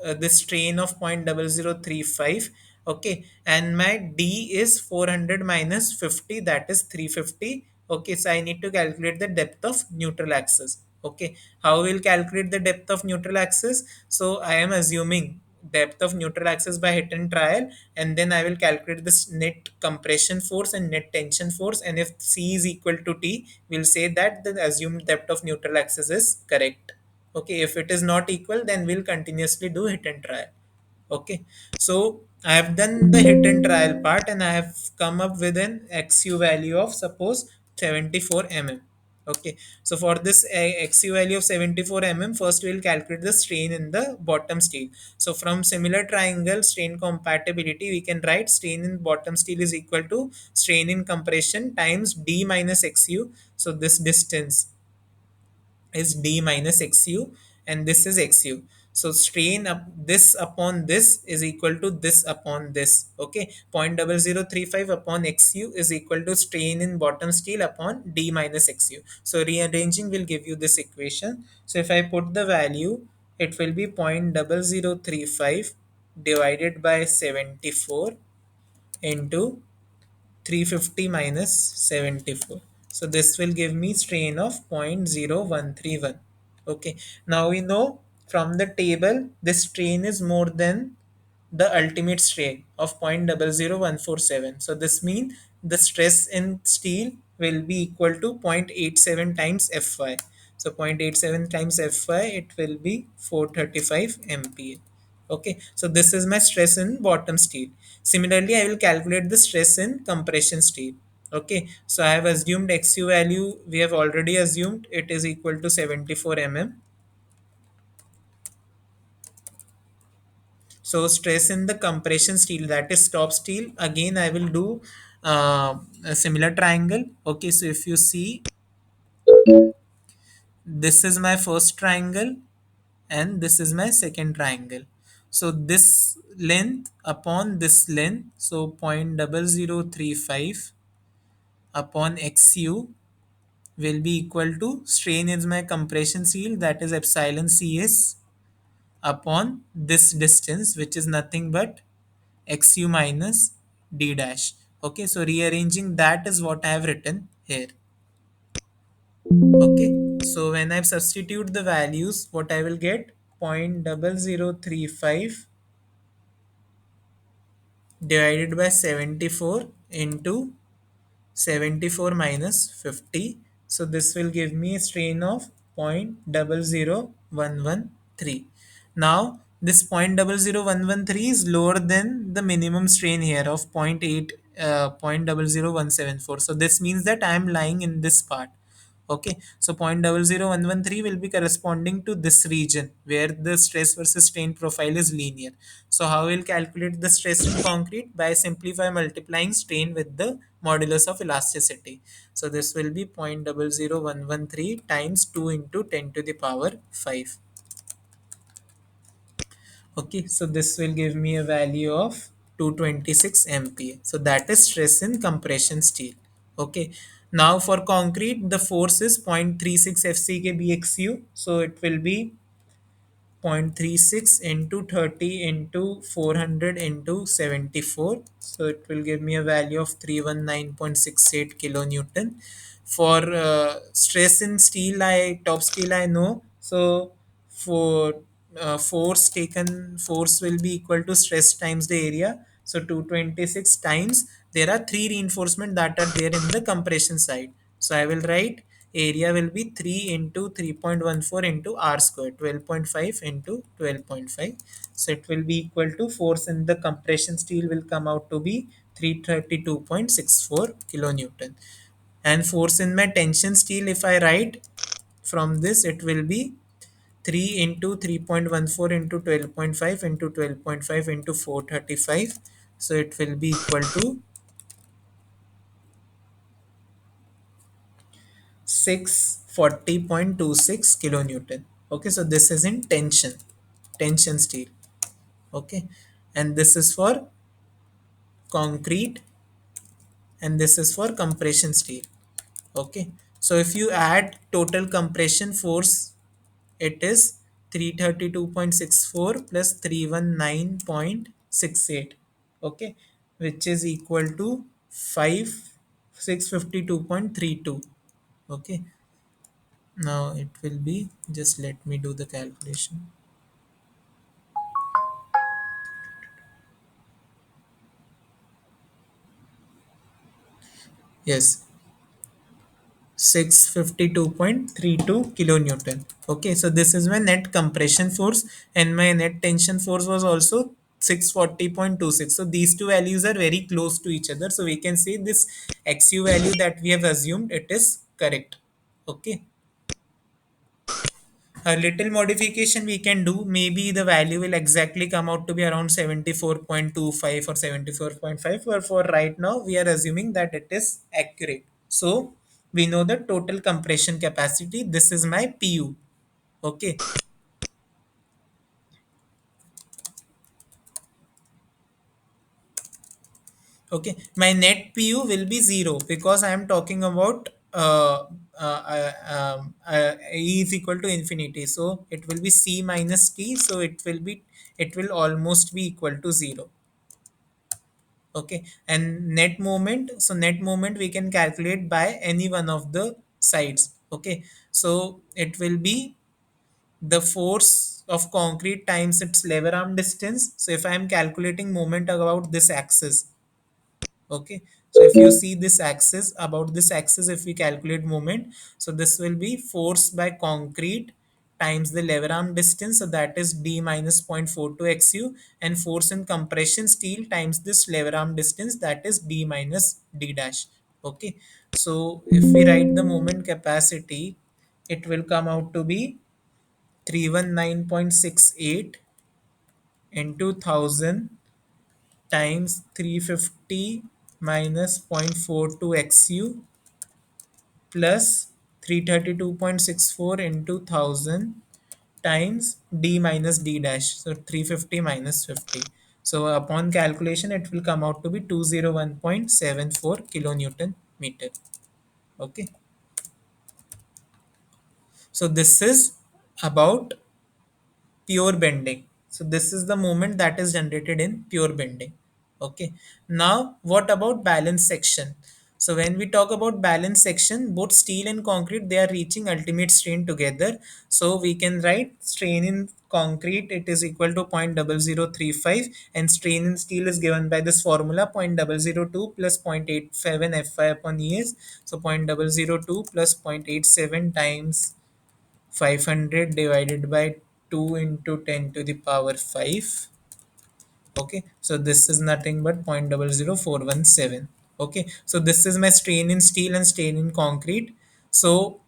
Speaker 1: the strain of 0.0035. Okay, and my d is 400 minus 50, that is 350. Okay, so I need to calculate the depth of neutral axis. Okay, how will calculate the depth of neutral axis? So I am assuming depth of neutral axis by hit and trial, and then I will calculate this net compression force and net tension force, and if c is equal to t, we'll say that the assumed depth of neutral axis is correct. Okay, if it is not equal, then we'll continuously do hit and try. Okay, so I have done the hit and trial part and I have come up with an XU value of suppose 74 mm. Okay, so for this XU value of 74 mm, first we will calculate the strain in the bottom steel. So from similar triangle strain compatibility, we can write strain in bottom steel is equal to strain in compression times D minus XU. So this distance is d minus xu and this is xu. So strain up this upon this is equal to this upon this. Okay, 0.0035 upon xu is equal to strain in bottom steel upon d minus xu. So rearranging will give you this equation. So if I put the value, it will be 0.0035 divided by 74 into 350 minus 74. So this will give me strain of 0.0131. Okay. Now we know from the table this strain is more than the ultimate strain of 0.00147. So this means the stress in steel will be equal to 0.87 times Fy. So 0.87 times Fy, it will be 435 MPa. Okay, so this is my stress in bottom steel. Similarly, I will calculate the stress in compression steel. Okay, so I have assumed XU value, we have already assumed it is equal to 74 mm. So stress in the compression steel, that is top steel. Again, I will do a similar triangle. Okay, so if you see, this is my first triangle and this is my second triangle. So this length upon this length, so 0.0035 upon XU will be equal to strain is my compression steel, that is epsilon CS upon this distance, which is nothing but XU minus D dash. Okay, so rearranging that is what I have written here. Okay, so when I substitute the values, what I will get 0.0035 divided by 74 into 74 minus 50. So this will give me a strain of 0.00113. Now this 0.00113 is lower than the minimum strain here of zero point 0.8 0.00174. So this means that I am lying in this part. Okay, so 0.00113 will be corresponding to this region where the stress versus strain profile is linear. So how we'll calculate the stress in concrete? By simplify multiplying strain with the modulus of elasticity. So this will be 0.00113 times 2 into 10 to the power 5. Okay, so this will give me a value of 226 MPa. So that is stress in compression steel. Okay, now for concrete, the force is 0.36 FCK BXU. So it will be 0.36 into 30 into 400 into 74. So it will give me a value of 319.68 kilonewton. For stress in steel, top steel I know. So for force will be equal to stress times the area. So 226 times, there are three reinforcement that are there in the compression side. So I will write area will be 3 into 3.14 into r square, 12.5 into 12.5. So it will be equal to force in the compression steel will come out to be 332.64 kilonewton. And force in my tension steel, if I write from this, it will be 3 into 3.14 into 12.5 into 12.5 into 435. So it will be equal to 640.26 kilonewton. Okay, so this is in tension steel. Okay, and this is for concrete and this is for compression steel. Okay, so if you add total compression force, it is 332.64 plus 319.68. Okay, which is equal to 652.32. Okay, now it will be, just let me do the calculation. Yes, 652.32 kilonewton. Okay, so this is my net compression force and my net tension force was also 640.26. So these two values are very close to each other. So we can say this XU value that we have assumed, it is correct. Okay. A little modification we can do. Maybe the value will exactly come out to be around 74.25 or 74.5. But for right now, we are assuming that it is accurate. So we know the total compression capacity. This is my PU. Okay. Okay, my net PU will be zero because I am talking about E is equal to infinity. So it will be C minus T. So it will almost be equal to zero. Okay, and net moment. So net moment we can calculate by any one of the sides. Okay, so it will be the force of concrete times its lever arm distance. So if I am calculating moment about this axis, okay, so if you see this axis, about this axis, if we calculate moment, so this will be force by concrete times the lever arm distance, so that is d minus 0.42 xu, and force in compression steel times this lever arm distance, that is d minus d dash. Okay, so if we write the moment capacity, it will come out to be 319.68 into 1000 times 350 minus 0.42 xu plus 332.64 into 1000 times d minus d dash. So 350 minus 50. So upon calculation, it will come out to be 201.74 kilonewton meter. Okay. So this is about pure bending. So this is the moment that is generated in pure bending. Okay. Now what about balance section? So when we talk about balance section, both steel and concrete, they are reaching ultimate strain together. So we can write strain in concrete, it is equal to 0.0035, and strain in steel is given by this formula 0.002 plus 0.87 Fy upon ES. So 0.002 plus 0.87 times 500 divided by 2 into 10 to the power 5. Okay, so this is nothing but 0.00417. Okay, so this is my strain in steel and strain in concrete. So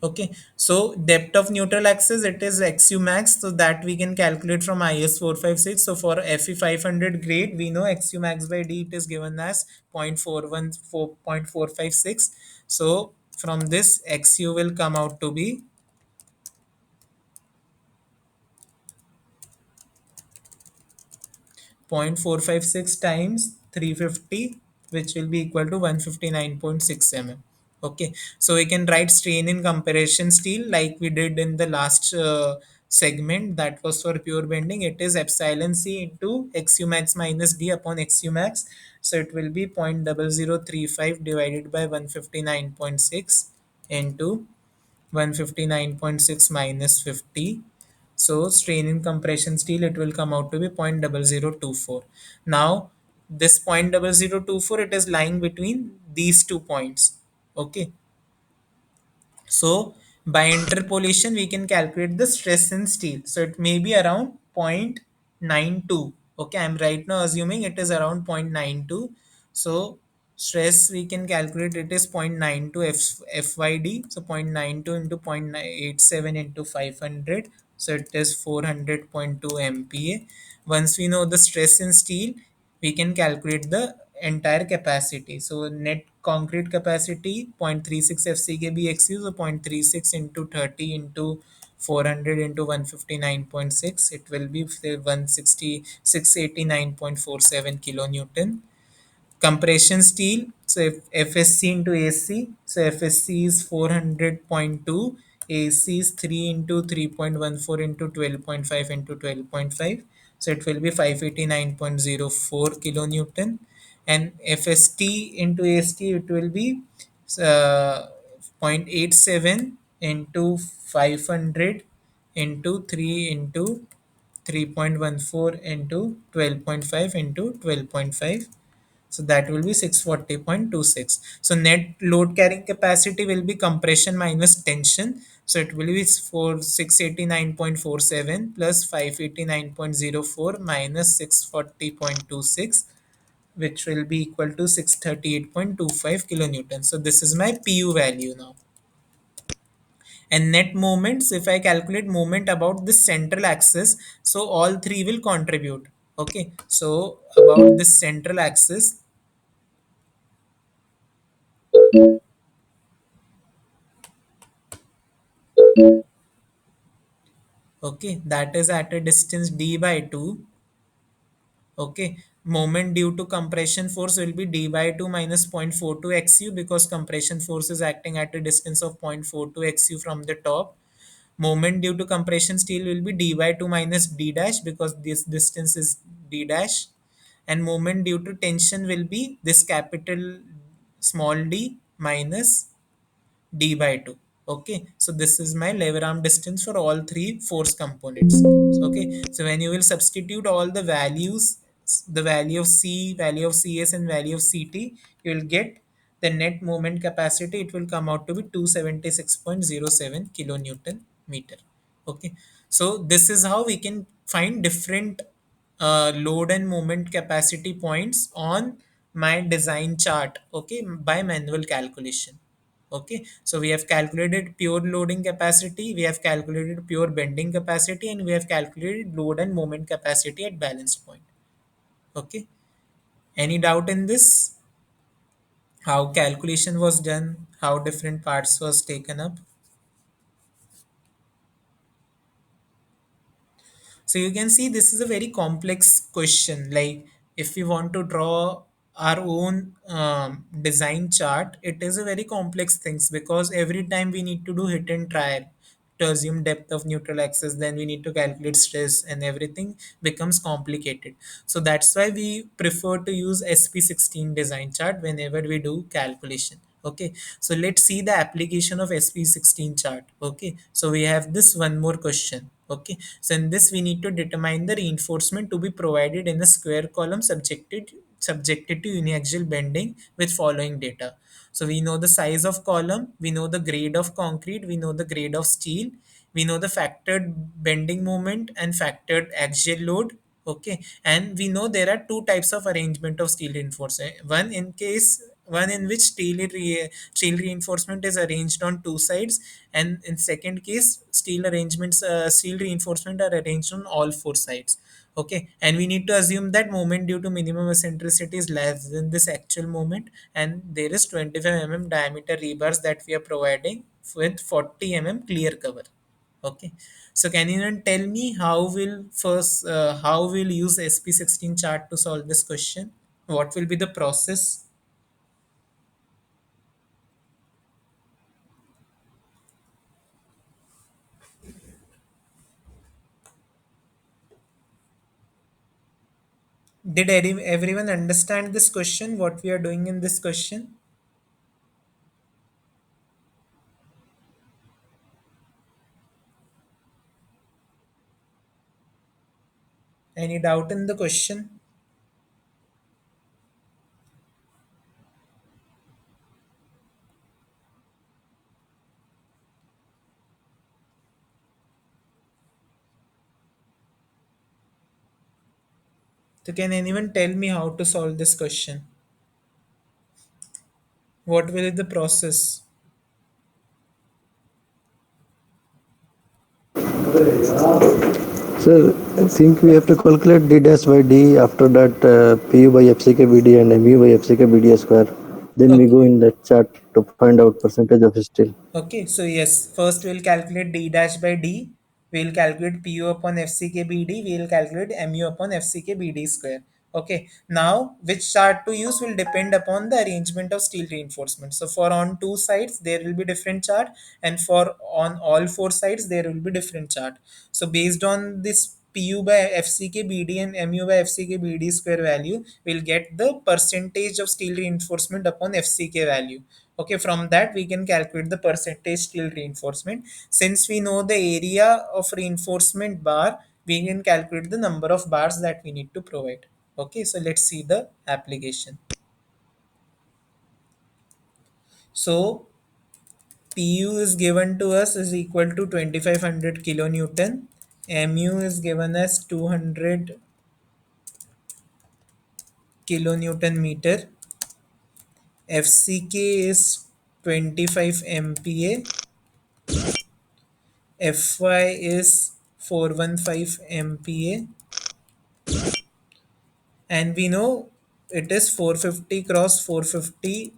Speaker 1: okay, so depth of neutral axis, it is XU max, so that we can calculate from IS 456. So for FE 500 grade, we know XU max by D, it is given as 0.414.456. So from this, XU will come out to be 0.456 times 350, which will be equal to 159.6 mm. Okay, so we can write strain in compression steel like we did in the last segment, that was for pure bending. It is epsilon c into xu max minus d upon xu max. So it will be 0.0035 divided by 159.6 into 159.6 minus 50. So strain in compression steel, it will come out to be 0.0024. Now this 0.0024, it is lying between these 2 points. Okay, so by interpolation, we can calculate the stress in steel. So it may be around 0.92. Okay, I'm right now assuming it is around 0.92. So stress we can calculate, it is 0.92 FYD. So 0.92 into 0.87 into 500. So it is 400.2 MPa. Once we know the stress in steel, we can calculate the entire capacity. So net concrete capacity 0.36 FCKBXU, so 0.36 into 30 into 400 into 159.6, it will be 16689.47 kilonewton. Compression steel, so if FSC into AC, so FSC is 400.2, AC is 3 into 3.14 into 12.5 into 12.5, so it will be 589.04 kilonewton. And FST into AST, it will be uh, 0.87 into 500 into 3 into 3.14 into 12.5 into 12.5. So that will be 640.26. So net load carrying capacity will be compression minus tension. So it will be for 689.47 plus 589.04 minus 640.26, which will be equal to 638.25 kilonewton. So this is my PU value now. And net moments, if I calculate moment about this central axis, so all three will contribute. Okay, so about this central axis, okay, that is at a distance d by 2. Okay, moment due to compression force will be d by 2 minus 0.42 xu, because compression force is acting at a distance of 0.42 xu from the top. Moment due to compression steel will be d by 2 minus d dash, because this distance is d dash. And moment due to tension will be this capital small d minus d by 2. Okay, so this is my lever arm distance for all three force components. Okay, so when you will substitute all the values, the value of C, value of CS, and value of CT, you will get the net moment capacity. It will come out to be 276.07 kilonewton meter. Okay, so this is how we can find different load and moment capacity points on my design chart, okay, by manual calculation. Okay, so we have calculated pure loading capacity, we have calculated pure bending capacity, and we have calculated load and moment capacity at balance point. Okay, any doubt in this? How calculation was done, how different parts was taken up? So you can see this is a very complex question. Like if we want to draw our own design chart, it is a very complex things, because every time we need to do hit and try to assume depth of neutral axis, then we need to calculate stress, and everything becomes complicated. So that's why we prefer to use SP16 design chart whenever we do calculation. Okay, so let's see the application of SP16 chart. Okay, so we have this one more question. Okay, so in this we need to determine the reinforcement to be provided in a square column subjected to uniaxial bending with following data. So we know the size of column, we know the grade of concrete, we know the grade of steel, we know the factored bending moment and factored axial load. Okay, and we know there are two types of arrangement of steel reinforcement. One in which steel reinforcement is arranged on two sides, and in second case steel reinforcement are arranged on all four sides. Okay, and we need to assume that moment due to minimum eccentricity is less than this actual moment, and there is 25 diameter rebars that we are providing with 40 clear cover. Okay, so can you then tell me how we'll use SP16 chart to solve this question? What will be the process? Did everyone understand this question? What we are doing in this question? Any doubt in the question? So can anyone tell me how to solve this question? What will be the process?
Speaker 2: So I think we have to calculate d dash by d. After that, pu by fck bd and mu by fck bd square. Then we
Speaker 1: Okay.
Speaker 2: go in the chart to find out percentage of steel.
Speaker 1: Okay, so yes, first we'll calculate d dash by d. We'll calculate pu upon fck bd. We'll calculate mu upon fck bd square. Okay, now which chart to use will depend upon the arrangement of steel reinforcement. So for on two sides there will be different chart, and for on all four sides there will be different chart. So based on this pu by fck bd and mu by fck bd square value, we'll get the percentage of steel reinforcement upon fck value. Okay, from that we can calculate the percentage steel reinforcement. Since we know the area of reinforcement bar, we can calculate the number of bars that we need to provide. Okay, so let's see the application. So Pu is given to us is equal to 2500 kilonewton. Mu is given as 200 kilonewton meter. FCK is 25 MPa. Fy is 415 MPa. And we know it is 450 cross 450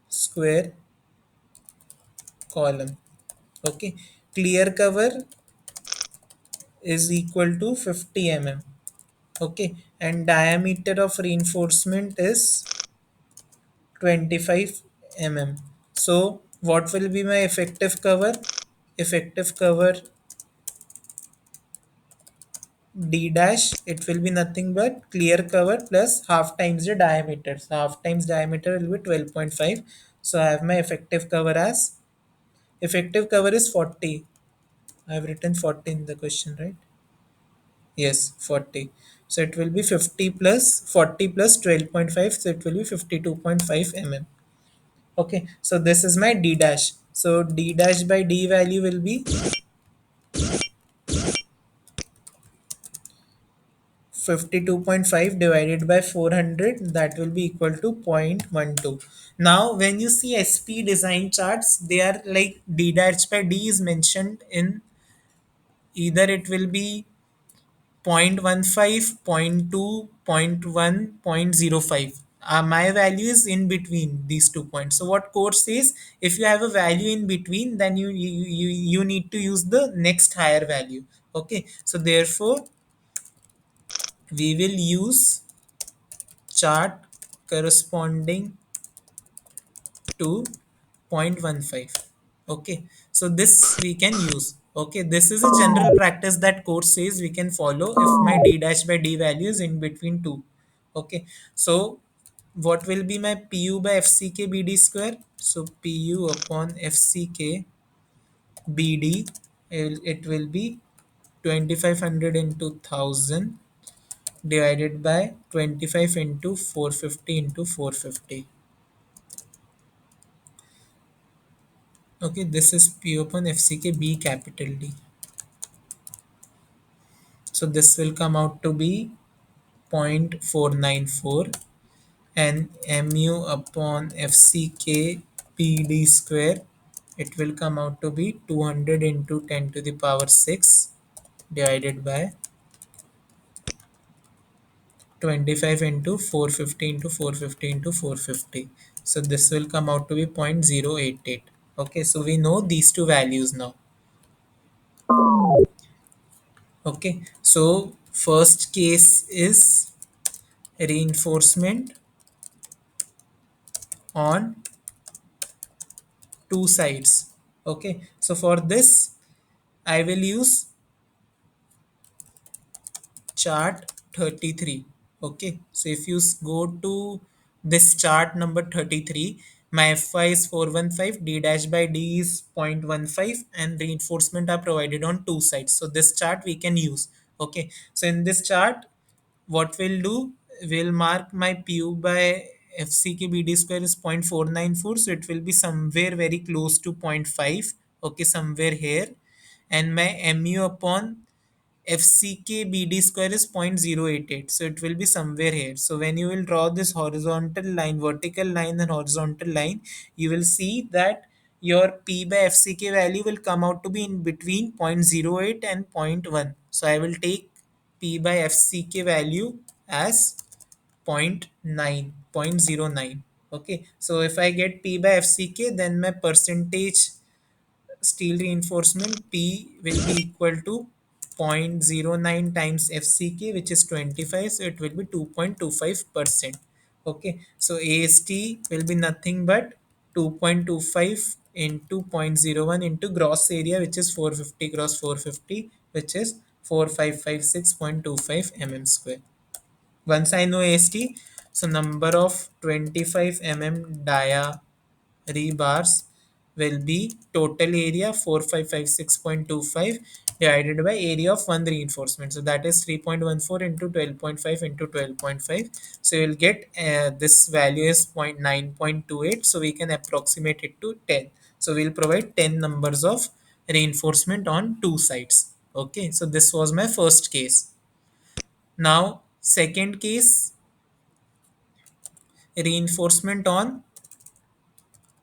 Speaker 1: square column. Okay. Clear cover is equal to 50 Okay. And diameter of reinforcement is 25 So what will be my effective cover? Effective cover d dash, it will be nothing but clear cover plus half times the diameter. So half times diameter will be 12.5. So I have my effective cover as, effective cover is 40. I have written 40 in the question, right? Yes, 40. So it will be 50 plus 40 plus 12.5. So it will be 52.5 Okay, so this is my d dash. So d dash by d value will be 52.5 divided by 400, that will be equal to 0.12. Now when you see SP design charts, they are like d dash by d is mentioned in either it will be 0.15, 0.2, 0.1, 0.05. My value is in between these 2 points. So what code says, if you have a value in between, then you need to use the next higher value. Okay, so therefore we will use chart corresponding to 0.15. Okay, so this we can use. Okay, this is a general practice that course says we can follow if my d dash by d value is in between two. Okay, so what will be my pu by fck bd square? So pu upon fck bd, it will be 2500 into 1000 divided by 25 into 450 into 450. Okay, this is P upon FCK B capital D. So this will come out to be 0.494, and mu upon FCK PD square, it will come out to be 200 into 10 to the power 6 divided by 25 into 450 into 450 into 450. So this will come out to be 0.088. Okay, so we know these two values now. Okay, so first case is reinforcement on two sides. Okay, so for this I will use chart 33. Okay, so if you go to this chart number 33, my fy is 415, d dash by d is 0.15, and reinforcement are provided on two sides. So this chart we can use. Okay, so in this chart what we'll do, we'll mark my pu by fck bd square is 0.494, so it will be somewhere very close to zero point 0.5. Okay, somewhere here. And my mu upon FCK BD square is 0.088. So it will be somewhere here. So when you will draw this horizontal line, vertical line and horizontal line, you will see that your P by FCK value will come out to be in between 0.08 and zero point 0.1. So I will take P by FCK value as zero point 0.9, 0.09. Okay. So if I get P by FCK, then my percentage steel reinforcement P will be equal to 0.09 times FCK, which is 25, so it will be 2.25%. Okay, so AST will be nothing but 2.25 into 0.01 into gross area, which is 450 cross 450, which is 4556.25 square. Once I know AST, so number of 25 dia rebars will be total area 4556.25 divided by area of one reinforcement. So that is 3.14 into 12.5 into 12.5. So you'll get this value is 0.9.28. So we can approximate it to 10. So we'll provide 10 numbers of reinforcement on two sides. Okay, so this was my first case. Now, second case, reinforcement on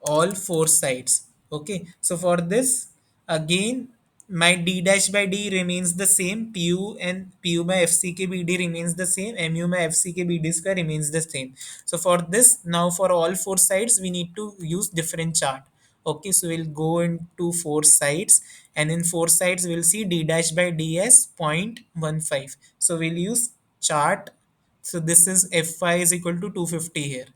Speaker 1: all four sides. Okay, so for this, again, my d dash by d remains the same, pu and pu by fck bd remains the same, mu by fck bd square remains the same. So for this, now for all four sides we need to use different chart. Okay, so we'll go into four sides, and in four sides we'll see d dash by d as 0.15. So we'll use chart. So this is fy is equal to 250 here.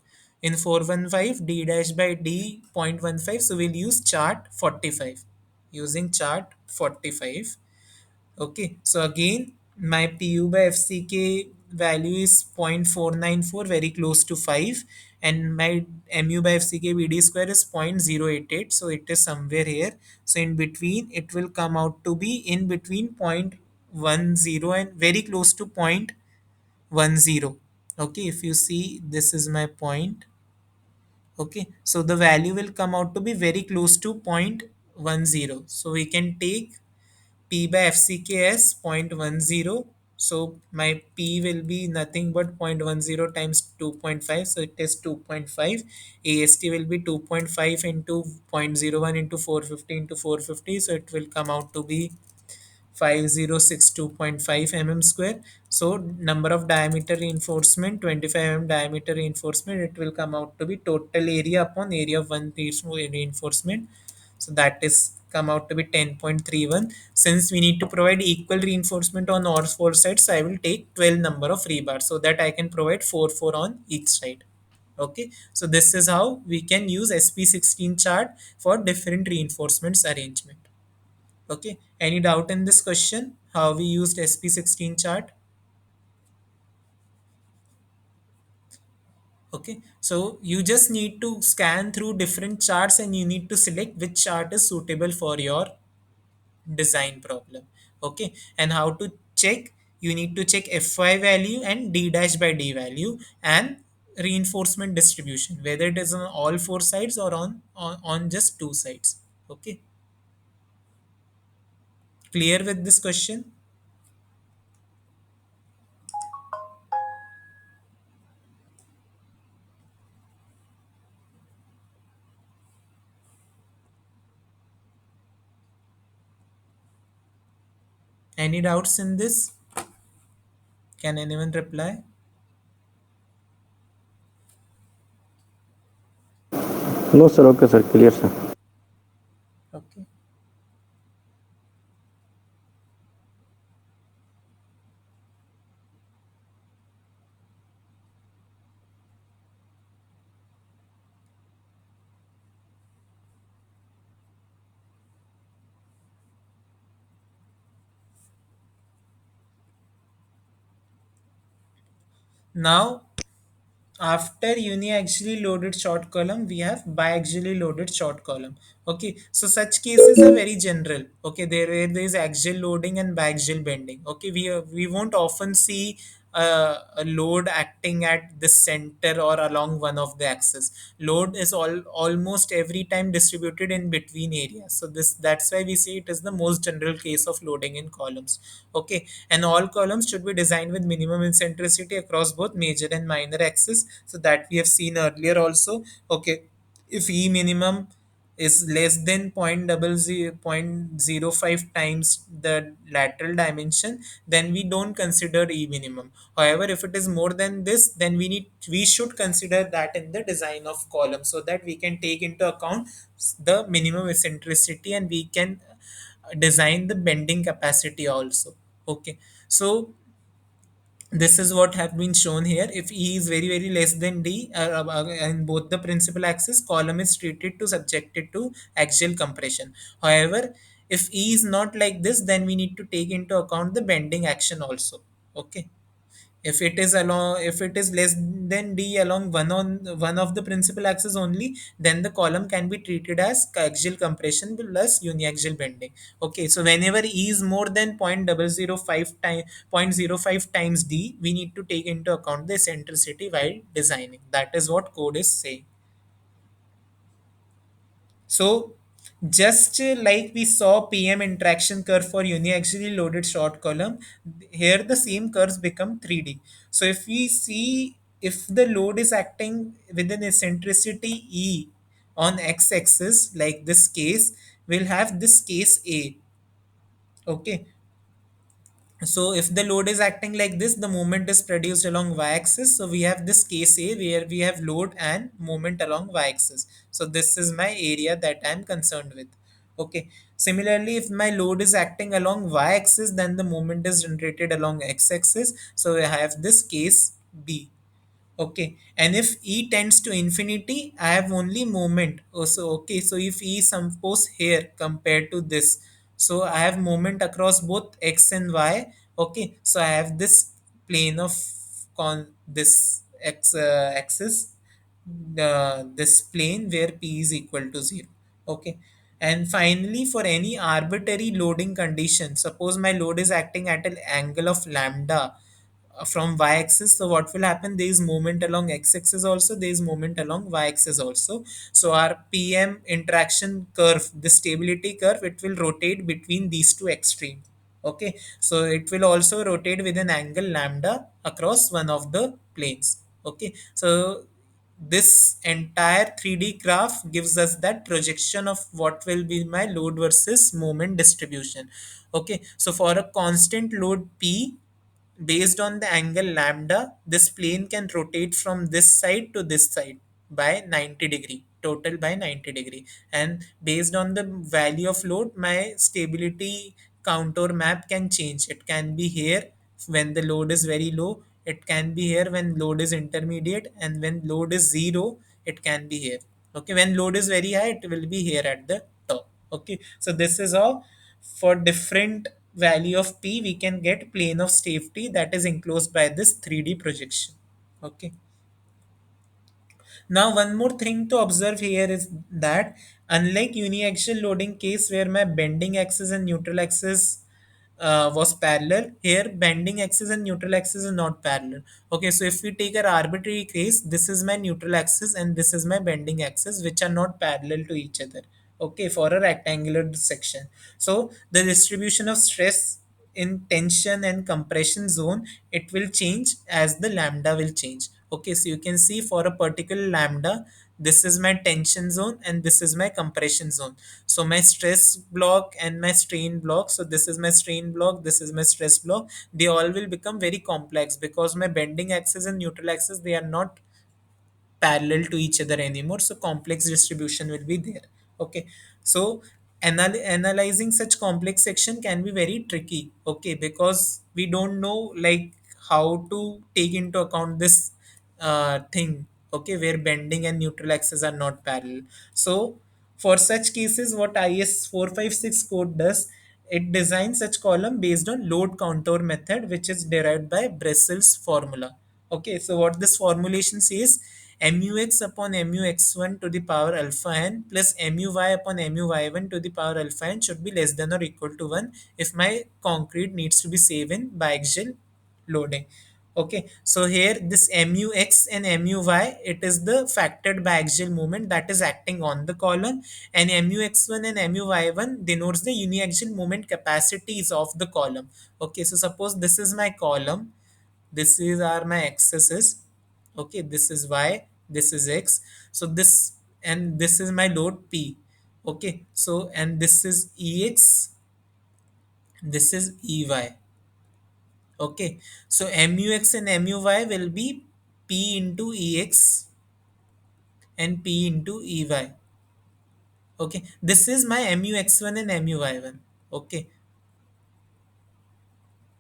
Speaker 1: In 415, d dash by d 0.15. So we'll use chart 45. Using chart 45. Okay. So again, my pu by fck value is 0.494, very close to 5. And my mu by fck bd square is 0.088. So it is somewhere here. So in between, it will come out to be in between 0.10 and very close to 0.10. Okay, if you see, this is my point. Okay, so the value will come out to be very close to 0.10. So we can take p by fck as 0.10. So my p will be nothing but 0.10 times 2.5. So it is 2.5. ast will be 2.5 into 0.01 into 450 into 450. So it will come out to be 5062.5 mm square. So number of diameter reinforcement 25 mm diameter reinforcement, it will come out to be total area upon area of one piece reinforcement. So that is come out to be 10.31. Since we need to provide equal reinforcement on all four sides, so I will take 12 number of rebars so that I can provide 4 on each side. Okay, so this is how we can use SP16 chart for different reinforcements arrangement. Okay, any doubt in this question? How we used SP16 chart? Okay, so you just need to scan through different charts and you need to select which chart is suitable for your design problem. Okay, and how to check? You need to check Fy value and D dash by D value and reinforcement distribution, whether it is on all four sides or on just two sides. Okay, clear with this question? Any doubts in this? Can anyone reply?
Speaker 2: No, sir. Okay, sir. Clear, sir.
Speaker 1: Okay. Now, after uniaxially loaded short column, we have biaxially loaded short column. Okay, so such cases are very general. Okay, there is axial loading and biaxial bending. Okay, we won't often see a load acting at the center or along one of the axes. Load is almost every time distributed in between areas. So that's why we say it is the most general case of loading in columns. Okay, and all columns should be designed with minimum eccentricity across both major and minor axes. So that we have seen earlier also. Okay, if E minimum is less than 0.05 times the lateral dimension, then we don't consider E minimum. However, if it is more than this, then we should consider that in the design of column, so that we can take into account the minimum eccentricity and we can design the bending capacity also. Okay, so this is what have been shown here. If E is very less than D in both the principal axis, column is treated to subjected to axial compression. However, if E is not like this, then we need to take into account the bending action also. Okay, If it is along, if it is less than d along one of the principal axis only, then the column can be treated as axial compression plus uniaxial bending. Okay, so whenever e is more than 0.005 time 0.05 times d, we need to take into account the eccentricity while designing. That is what code is saying. So just like we saw PM interaction curve for uniaxially loaded short column, here the same curves become 3D. So if we see, if the load is acting with an eccentricity E on x-axis, like this case, we'll have this case A. Okay, so if the load is acting like this, the moment is produced along y-axis. So we have this case A where we have load and moment along y-axis. So this is my area that I am concerned with. Okay. Similarly, if my load is acting along y-axis, then the moment is generated along x-axis. So I have this case B. Okay, and if e tends to infinity, I have only moment also. Okay, so if e is suppose here compared to this, so I have moment across both x and y. Okay, so I have this plane of this x axis, this plane where p is equal to 0. Okay, and finally, for any arbitrary loading condition, suppose my load is acting at an angle of lambda from y-axis. So what will happen, there is movement along x-axis also, there is movement along y-axis also. So our PM interaction curve, the stability curve, it will rotate between these two extremes. Okay, so it will also rotate with an angle lambda across one of the planes. Okay, so this entire 3D graph gives us that projection of what will be my load versus moment distribution. Okay, so for a constant load P, based on the angle lambda, this plane can rotate from this side to this side by 90 degree, total by 90 degree. And based on the value of load, my stability contour map can change. It can be here when the load is very low, it can be here when load is intermediate, and when load is zero, it can be here. Okay, when load is very high, it will be here at the top. Okay, so this is how for different value of p we can get plane of safety that is enclosed by this 3D projection. Okay, now one more thing to observe here is that unlike uniaxial loading case where my bending axis and neutral axis was parallel, here bending axis and neutral axis is not parallel. Okay, so if we take an arbitrary case, this is my neutral axis and this is my bending axis, which are not parallel to each other. Okay, for a rectangular section, so the distribution of stress in tension and compression zone, it will change as the lambda will change. Okay, so you can see for a particular lambda, this is my tension zone and this is my compression zone. So my stress block and my strain block, so this is my strain block, this is my stress block, they all will become very complex because my bending axis and neutral axis, they are not parallel to each other anymore, so complex distribution will be there. Okay, so analyzing such complex section can be very tricky. Okay, because we don't know like how to take into account this thing. Okay, where bending and neutral axes are not parallel. So for such cases, what IS 456 code does, it designs such column based on load contour method, which is derived by Bressel's formula. Okay, so what this formulation says, mux upon mux1 to the power alpha n plus muy upon muy1 to the power alpha n should be less than or equal to 1 if my concrete needs to be safe in biaxial loading. Okay, so here this mux and muy, it is the factored biaxial moment that is acting on the column, and mux1 and muy1 denotes the uniaxial moment capacities of the column. Okay, so suppose this is my column, this is are my x's. Okay, this is y, this is x. So this, and this is my load p. Okay, so and this is ex, this is ey. Okay, so mux and muy will be p into ex and p into ey. Okay, this is my mux1 and muy1. Okay,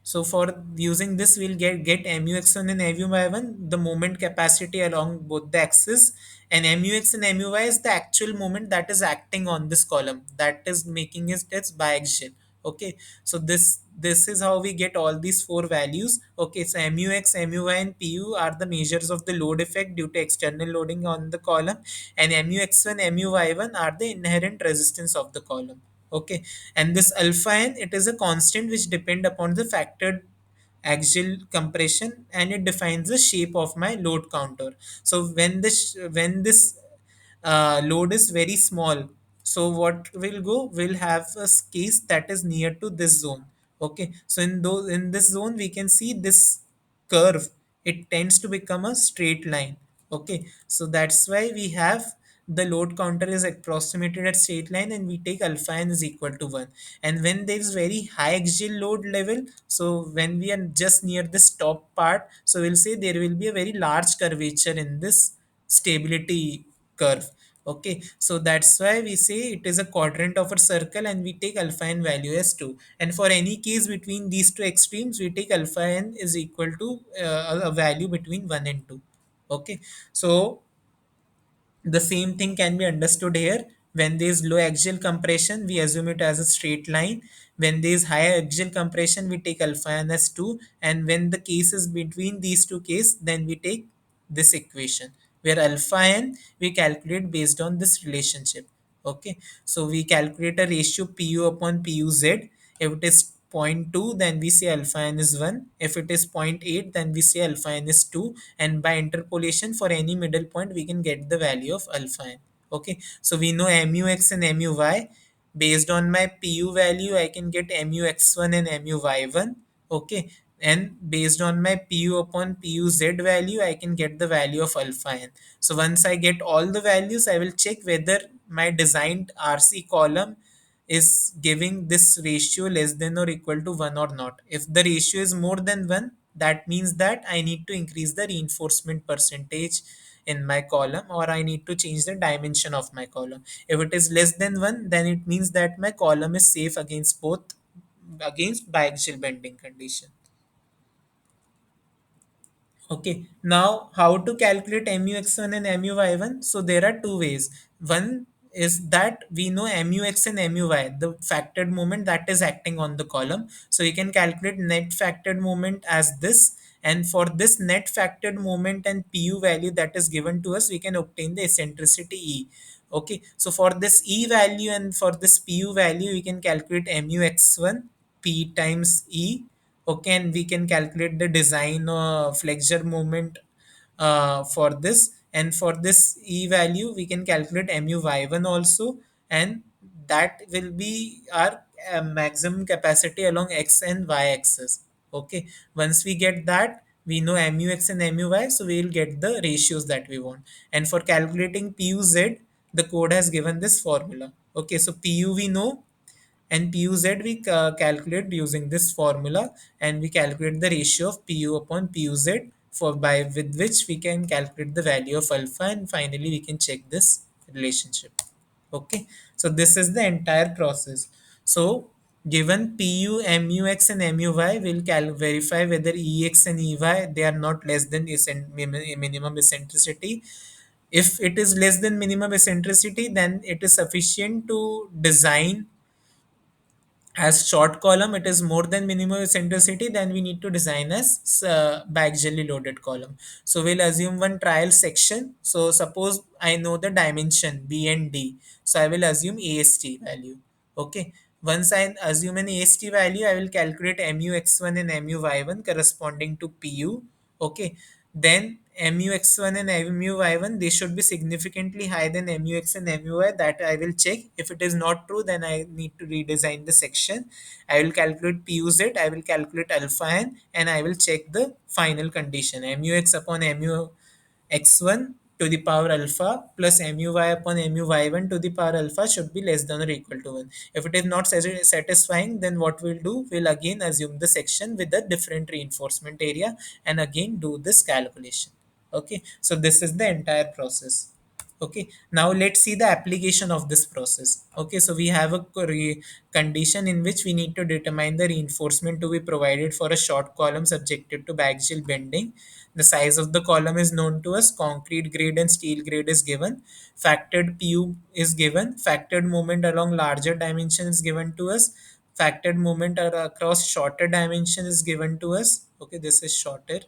Speaker 1: so for using this, we'll get mux1 and mu1, the moment capacity along both the axes, and mux and muy is the actual moment that is acting on this column, that is making it its biaxial. Okay, so this is how we get all these four values. Okay, so MUX, MUY, and PU are the measures of the load effect due to external loading on the column, and MUX1, MUY1 are the inherent resistance of the column. Okay, and this alpha n, it is a constant which depend upon the factored axial compression, and it defines the shape of my load counter. So when this load is very small, so what will go, will have a case that is near to this zone. Okay, so in this zone we can see this curve, it tends to become a straight line. Okay, so that's why we have the load counter is approximated at straight line, and we take alpha n is equal to 1. And when there is very high axial load level, so when we are just near this top part, so we'll say there will be a very large curvature in this stability curve. Okay, so that's why we say it is a quadrant of a circle, and we take alpha n value as 2. And for any case between these two extremes, we take alpha n is equal to a value between 1 and 2. Okay, so the same thing can be understood here. When there is low axial compression, we assume it as a straight line. When there is higher axial compression, we take alpha n as 2. And when the case is between these two cases, then we take this equation, where alpha n we calculate based on this relationship. Okay, so we calculate a ratio pu upon puz. If it is zero point 0.2, then we say alpha n is 1. If it is zero point 0.8, then we say alpha n is 2. And by interpolation for any middle point, we can get the value of alpha n. Okay, so we know MUX and MUY. Based on my PU value, I can get MUX1 and MUY1. Okay, and based on my PU upon PUZ value, I can get the value of alpha n. So once I get all the values, I will check whether my designed RC column is giving this ratio less than or equal to 1 or not. If the ratio is more than 1, that means that I need to increase the reinforcement percentage in my column, or I need to change the dimension of my column. If it is less than 1, then it means that my column is safe against biaxial bending condition. Okay, now how to calculate MUX1 and MUY1? So there are two ways. One is that we know MUX and MUY, the factored moment that is acting on the column. So you can calculate net factored moment as this. And for this net factored moment and PU value that is given to us, we can obtain the eccentricity E. Okay, so for this E value and for this PU value, we can calculate MUX1 P times E. Okay, and we can calculate the design flexure moment for this. And for this E value, we can calculate MUY1 also, and that will be our maximum capacity along X and Y axis. Okay, once we get that, we know MUX and MUY, so we will get the ratios that we want. And for calculating PUZ, the code has given this formula. Okay, so PU we know, and PUZ we calculate using this formula, and we calculate the ratio of PU upon PUZ, for by with which we can calculate the value of alpha, and finally we can check this relationship. Okay, so this is the entire process. So given PU, MUX, and MUY, we'll verify whether EX and EY, they are not less than minimum eccentricity. If it is less than minimum eccentricity, then it is sufficient to design as short column. It is more than minimum eccentricity, then we need to design as biaxially loaded column. So we'll assume one trial section. So suppose I know the dimension B and D, so I will assume AST value. Okay, once I assume an AST value, I will calculate MUX1 and MUY1 corresponding to PU. Okay, then MUX1 and MUY1, they should be significantly higher than MUX and MUY. That I will check. If it is not true, then I need to redesign the section. I will calculate PUZ, I will calculate alpha n, and I will check the final condition. MUX upon MUX1 to the power alpha plus MUY upon MUY1 to the power alpha should be less than or equal to 1. If it is not satisfying, then what we'll do, we'll again assume the section with a different reinforcement area, and again do this calculation. Okay, so this is the entire process. Okay, now let's see the application of this process. Okay, so we have a condition in which we need to determine the reinforcement to be provided for a short column subjected to biaxial bending. The size of the column is known to us, concrete grade and steel grade is given, factored pu is given, factored moment along larger dimension is given to us, factored moment are across shorter dimension is given to us. Okay, this is shorter.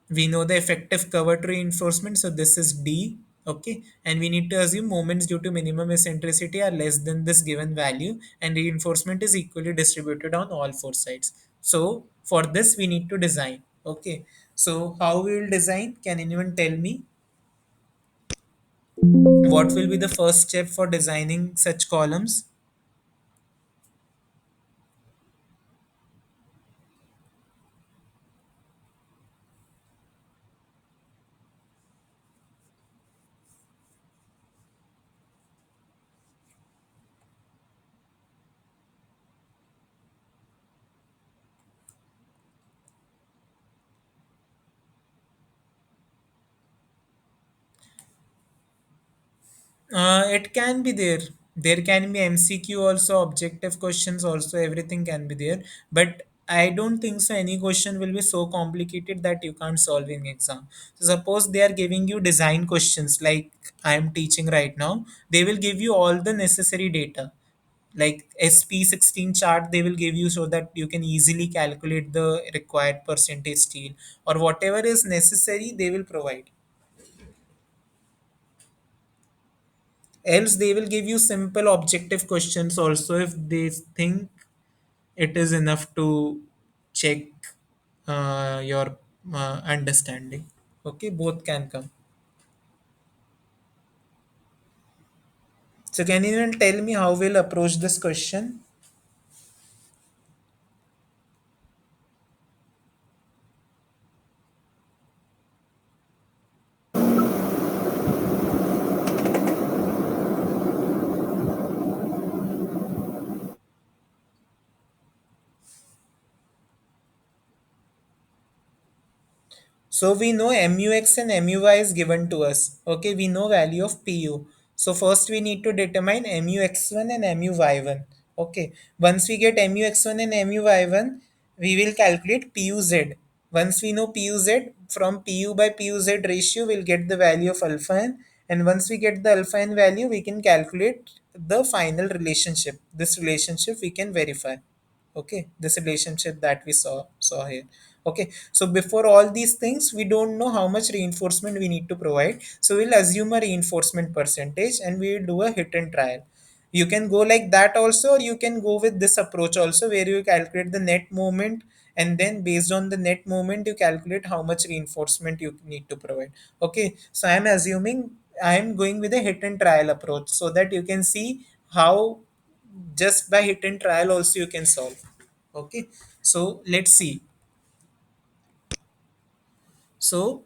Speaker 1: We know the effective covert reinforcement, so this is D. Okay, and we need to assume moments due to minimum eccentricity are less than this given value, and reinforcement is equally distributed on all four sides. So for this we need to design. Okay, so how we will design? Can anyone tell me what will be the first step for designing such columns? It can be there. There can be MCQ also, objective questions also, everything can be there. But I don't think so any question will be so complicated that you can't solve in exam. So suppose they are giving you design questions like I am teaching right now, they will give you all the necessary data. Like SP16 chart, they will give you so that you can easily calculate the required percentage steel or whatever is necessary, they will provide. Else they will give you simple objective questions also if they think it is enough to check your understanding. Okay, both can come. So can you even tell me how we'll approach this question? So we know MUX and MUY is given to us. Okay, we know value of PU. So first we need to determine MUX1 and MUY1. Okay, once we get MUX1 and MUY1, we will calculate PUZ. Once we know PUZ, from PU by PUZ ratio, we'll get the value of alpha n. And once we get the alpha n value, we can calculate the final relationship. This relationship we can verify. Okay, this relationship that we saw here. Okay, so before all these things we don't know how much reinforcement we need to provide, so we'll assume a reinforcement percentage and we'll do a hit and trial. You can go like that also, or you can go with this approach also, where you calculate the net moment, and then based on the net moment you calculate how much reinforcement you need to provide. Okay, so I'm assuming I'm going with a hit and trial approach so that you can see how just by hit and trial also you can solve. Okay, so let's see. So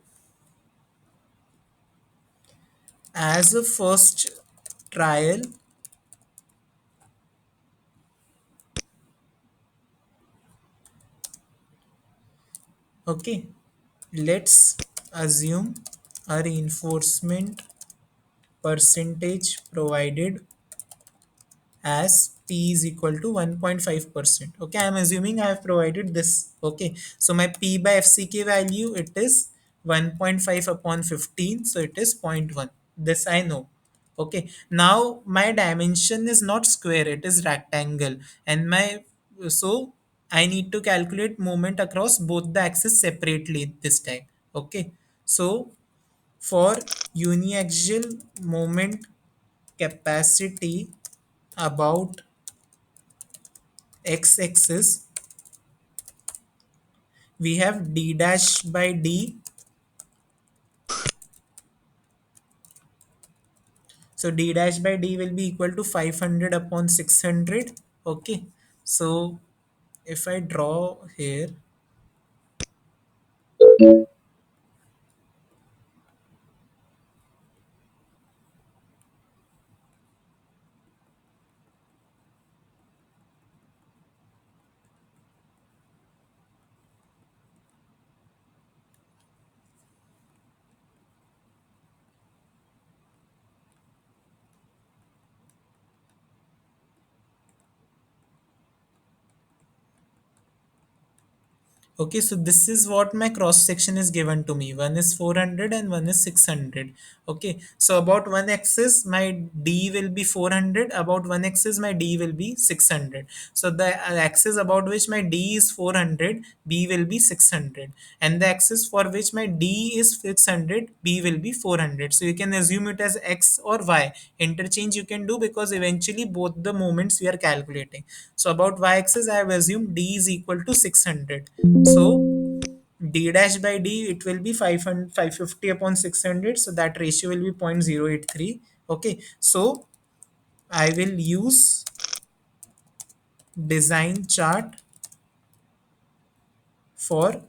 Speaker 1: as a first trial, okay, let's assume a reinforcement percentage provided as p is equal to 1.5%. Okay, I'm assuming I have provided this. Okay, so my p by fck value, it is 1.5 upon 15, so it is zero point 0.1. This I know. Okay, now my dimension is not square, it is rectangle, and my so I need to calculate moment across both the axes separately this time. Okay, so for uniaxial moment capacity about x-axis, we have d dash by d. So d dash by d will be equal to 500 upon 600. Okay, so if I draw here, Okay, so this is what my cross section is given to me. One is 400 and one is 600. Okay, so about one axis my D will be 400, about one axis my D will be 600. So the axis about which my D is 400, B will be 600, and the axis for which my D is 600, B will be 400. So you can assume it as X or Y. Interchange you can do because eventually both the moments we are calculating. So about Y axis I have assumed D is equal to 600. So d dash by d, it will be 500, 550 upon 600. So that ratio will be 0.083. Okay. So I will use design chart for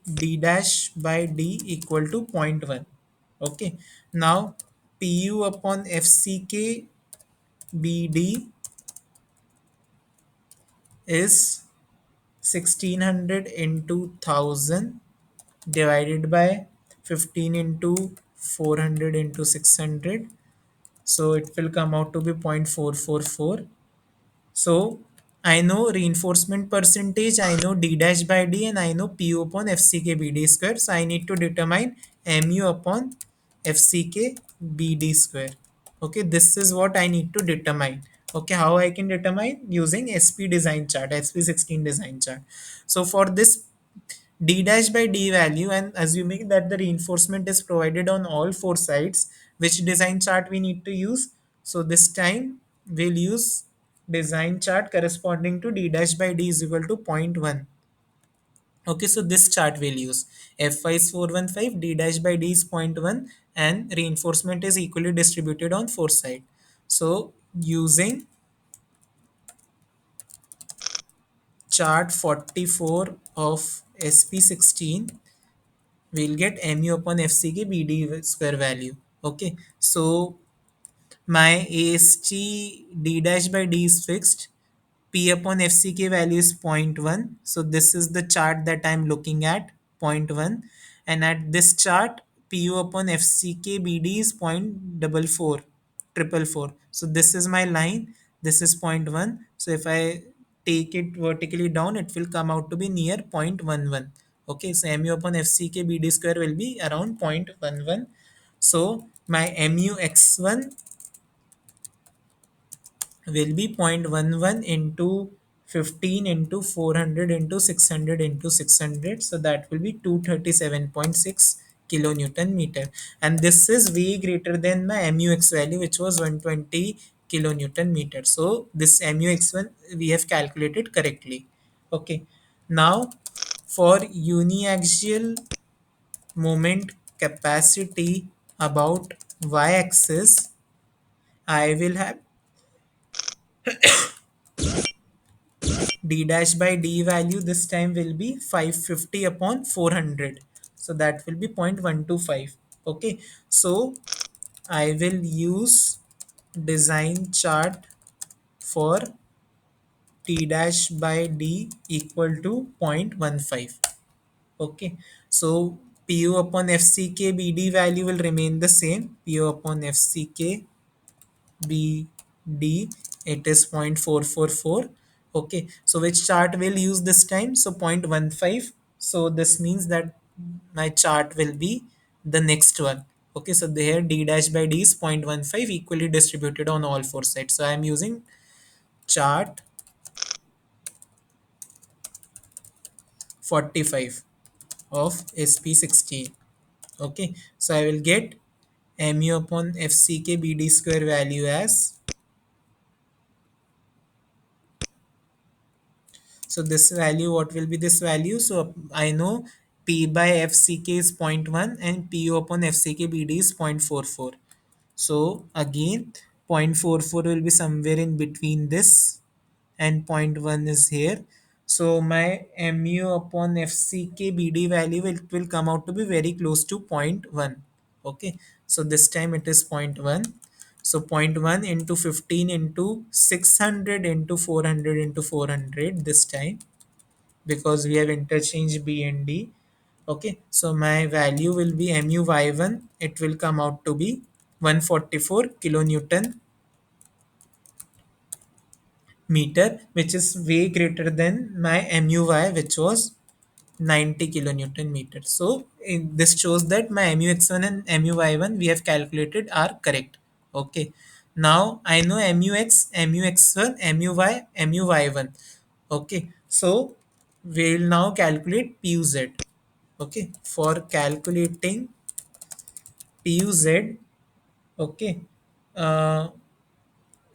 Speaker 1: d dash by d equal to zero point 0.1. Okay. Now pu upon fck bd is 1600 into 1000 divided by 15 into 400 into 600. So it will come out to be 0.444. So I know reinforcement percentage, I know d dash by d, and I know pu upon fck bd square. So I need to determine mu upon fck bd square. Okay, this is what I need to determine. Okay, how I can determine? Using SP design chart, SP16 design chart. So for this d dash by d value, and assuming that the reinforcement is provided on all four sides, which design chart we need to use? So this time we'll use design chart corresponding to d dash by d is equal to zero point 0.1. Okay, so this chart we'll use. Fy is 415, d dash by d is zero point 0.1, and reinforcement is equally distributed on four sides. So using chart 44 of SP16, we'll get mu upon fck bd square value. Okay, so my ast d dash by d is fixed. P upon fck value is zero point 0.1. So this is the chart that I'm looking at, zero point 0.1. And at this chart, pu upon fck bd is 0.44, triple four. So this is my line. This is zero point 0.1. So if I take it vertically down, it will come out to be near 0.11. Okay, so mu upon fck bd square will be around 0.11. So my mu x1 will be 0.11 into 15 into 400 into 600 into 600. So that will be 237.6 kilonewton meter. And this is way greater than my MUX value, which was 120 kilonewton meter. So this MUX1 we have calculated correctly. Okay. Now for uniaxial moment capacity about y-axis, I will have d dash by d value this time will be 550 upon 400. So that will be 0.125. Okay, so I will use design chart for t dash by d equal to 0.15. Okay, so pu upon fck bd value will remain the same. Pu upon fck BD, it is 0.444. Okay, so which chart will use this time? So 0.15. So this means that my chart will be the next one. Okay, so there d dash by d is 0.15 equally distributed on all four sides. So I am using chart 45 of SP16. Okay, so I will get mu upon fck bd square value as, so this value, what will be this value? So I know P by FCK is zero point 0.1 and PU upon FCK BD is 0.44. So again, 0.44 will be somewhere in between this and zero point 0.1 is here. So my MU upon FCK BD value will come out to be very close to zero point 0.1. Okay, so this time it is zero point 0.1. So zero point 0.1 into 15 into 600 into 400 into 400 this time, because we have interchanged B and D. Okay, so my value will be mu y1, it will come out to be 144 kilonewton meter, which is way greater than my mu y, which was 90 kilonewton meter. So this shows that my MUX1 and MUY1 we have calculated are correct. Okay. Now I know MUX, MUX1, MUY, MUY1. Okay. So we'll now calculate PUZ. Okay. For calculating PUZ, okay, uh,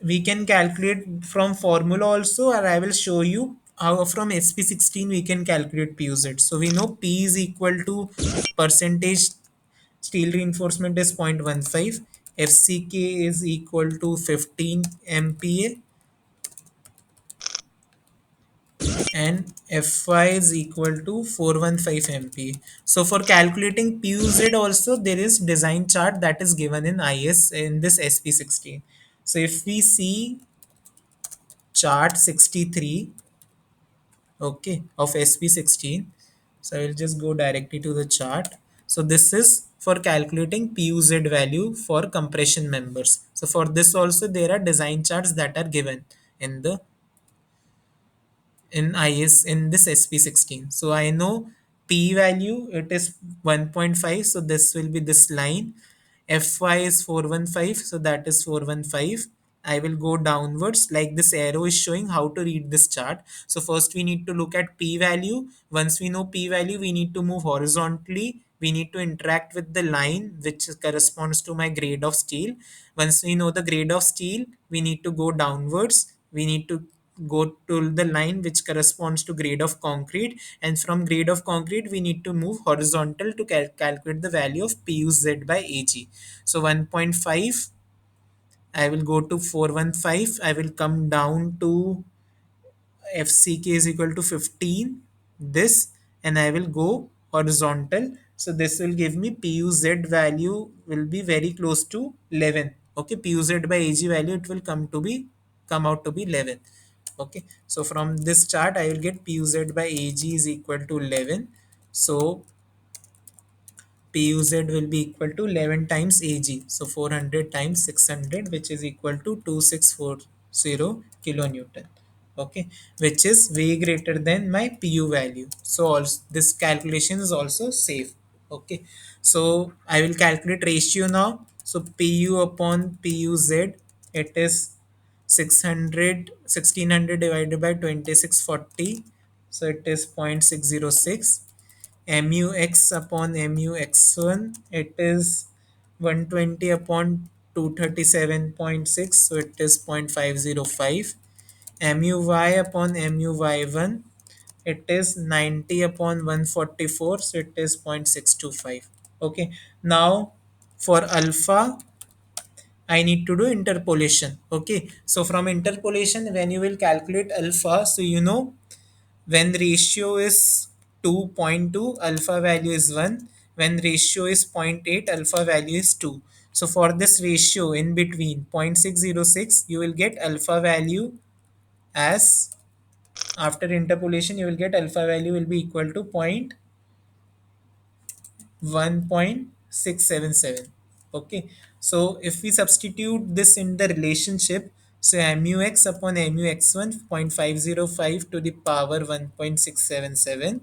Speaker 1: we can calculate from formula also, or I will show you how from SP16 we can calculate PUZ. So we know P is equal to percentage steel reinforcement is 0.15, FCK is equal to 15 MPa, and Fy is equal to 415 MPa. So for calculating PUZ also there is design chart that is given in IS in this SP16. So if we see chart 63, okay, of SP16, so I will just go directly to the chart. So this is for calculating PUZ value for compression members. So for this also there are design charts that are given in the in IS in this SP16. So I know P value it is 1.5, so this will be this line. Fy is 415, so that is 415. I will go downwards like this arrow is showing how to read this chart. So first we need to look at P value. Once we know P value, we need to move horizontally. We need to interact with the line which corresponds to my grade of steel. Once we know the grade of steel, we need to go downwards. We need to go to the line which corresponds to grade of concrete, and from grade of concrete we need to move horizontal to calculate the value of PUZ by AG. So 1.5, I will go to 415, I will come down to FCK is equal to 15, this, and I will go horizontal. So this will give me PUZ value will be very close to 11. Okay, PUZ by AG value it will come out to be 11. Okay, so from this chart I will get PUZ by AG is equal to 11. So PUZ will be equal to 11 times AG. So 400 times 600, which is equal to 2640 kilonewton. Okay, which is way greater than my PU value. So also, this calculation is also safe. Okay, so I will calculate ratio now. So PU upon PUZ, it is 600, 1600 divided by 2640. So it is 0.606. MUX upon MUX1, it is 120 upon 237.6, so it is 0.505. MUY upon MUY1, it is 90 upon 144, so it is 0.625. Okay, now for alpha I need to do interpolation. Okay, so from interpolation when you will calculate alpha, so you know when ratio is 2.2, alpha value is 1. When ratio is zero point 0.8, alpha value is 2. So for this ratio in between 0.606, you will get alpha value as, after interpolation, you will get alpha value will be equal to 1.677. Okay, so if we substitute this in the relationship, so MUX upon MUX1 0.505 to the power 1.677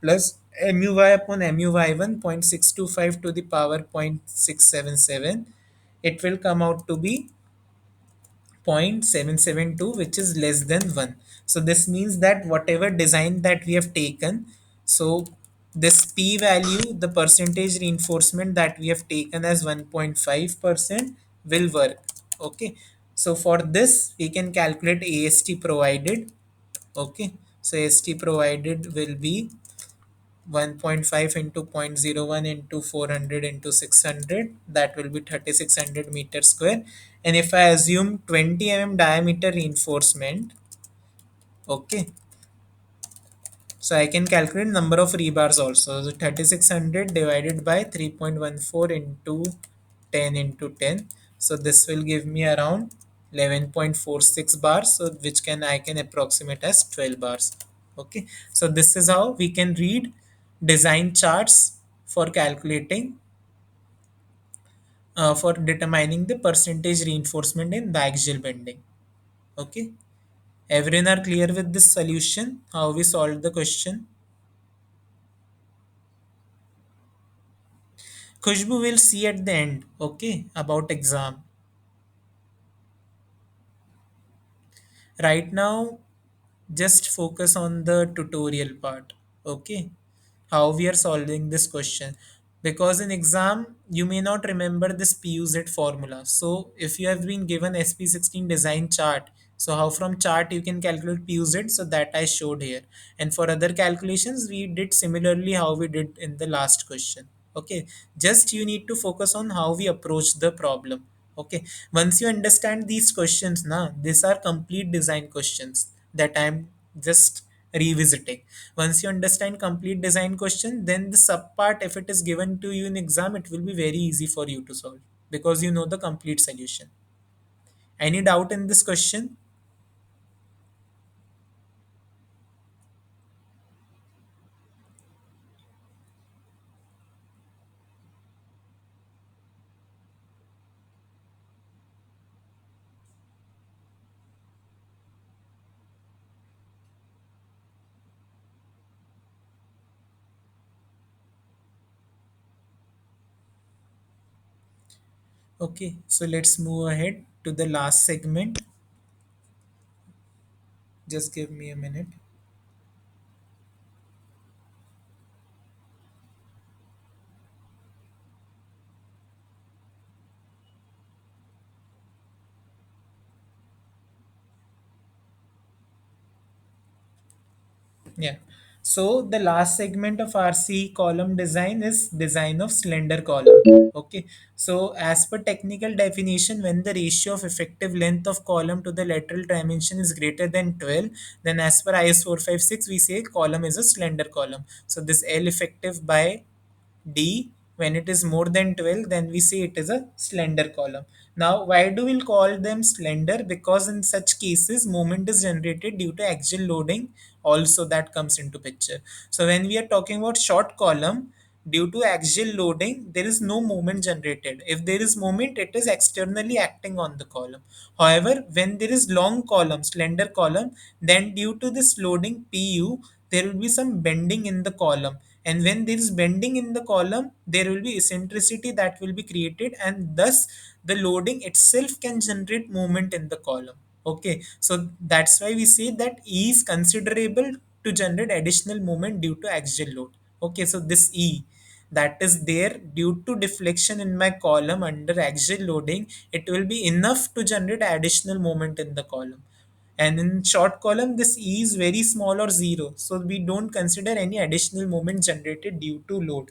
Speaker 1: plus MUY upon MUY1 0.625 to the power 0.677, it will come out to be 0.772, which is less than 1. So this means that whatever design that we have taken, so this P value, the percentage reinforcement that we have taken as 1.5% will work. Okay, so for this we can calculate AST provided. Okay, so AST provided will be 1.5 into zero point zero 0.01 into 400 into 600, that will be 3600 meter square. And if I assume 20 mm diameter reinforcement, okay, so I can calculate number of rebars also. So 3600 divided by 3.14 into 10 into 10, so this will give me around 11.46 bars, so which can I can approximate as 12 bars. Okay, so this is how we can read design charts for calculating for determining the percentage reinforcement in biaxial bending. Okay, everyone are clear with this solution how we solved the question? Khushbu will see at the end, okay, about exam. Right now, just focus on the tutorial part, okay, how we are solving this question, because in exam you may not remember this PUZ formula. So if you have been given SP16 design chart, so how from chart you can calculate PUZ, so that I showed here, and for other calculations we did similarly how we did in the last question. Okay, just you need to focus on how we approach the problem. Okay, once you understand these questions, now these are complete design questions that I'm just revisiting. Once you understand complete design question, then the sub part, if it is given to you in exam, it will be very easy for you to solve because you know the complete solution. Any doubt in this question? Okay, so let's move ahead to the last segment. Just give me a minute. Yeah. So the last segment of RC column design is design of slender column. Okay. So as per technical definition, when the ratio of effective length of column to the lateral dimension is greater than 12, then as per IS 456, we say column is a slender column. So this L effective by D, when it is more than 12, then we say it is a slender column. Now, why do we call them slender? Because in such cases, moment is generated due to axial loading also that comes into picture. So when we are talking about short column, due to axial loading, there is no moment generated. If there is moment, it is externally acting on the column. However, when there is long column, slender column, then due to this loading PU, there will be some bending in the column, and when there is bending in the column, there will be eccentricity that will be created, and thus the loading itself can generate movement in the column. Okay, so that's why we say that E is considerable to generate additional movement due to axial load. Okay, so this E that is there due to deflection in my column under axial loading, it will be enough to generate additional moment in the column. And in short column, this E is very small or zero. So we don't consider any additional moment generated due to load.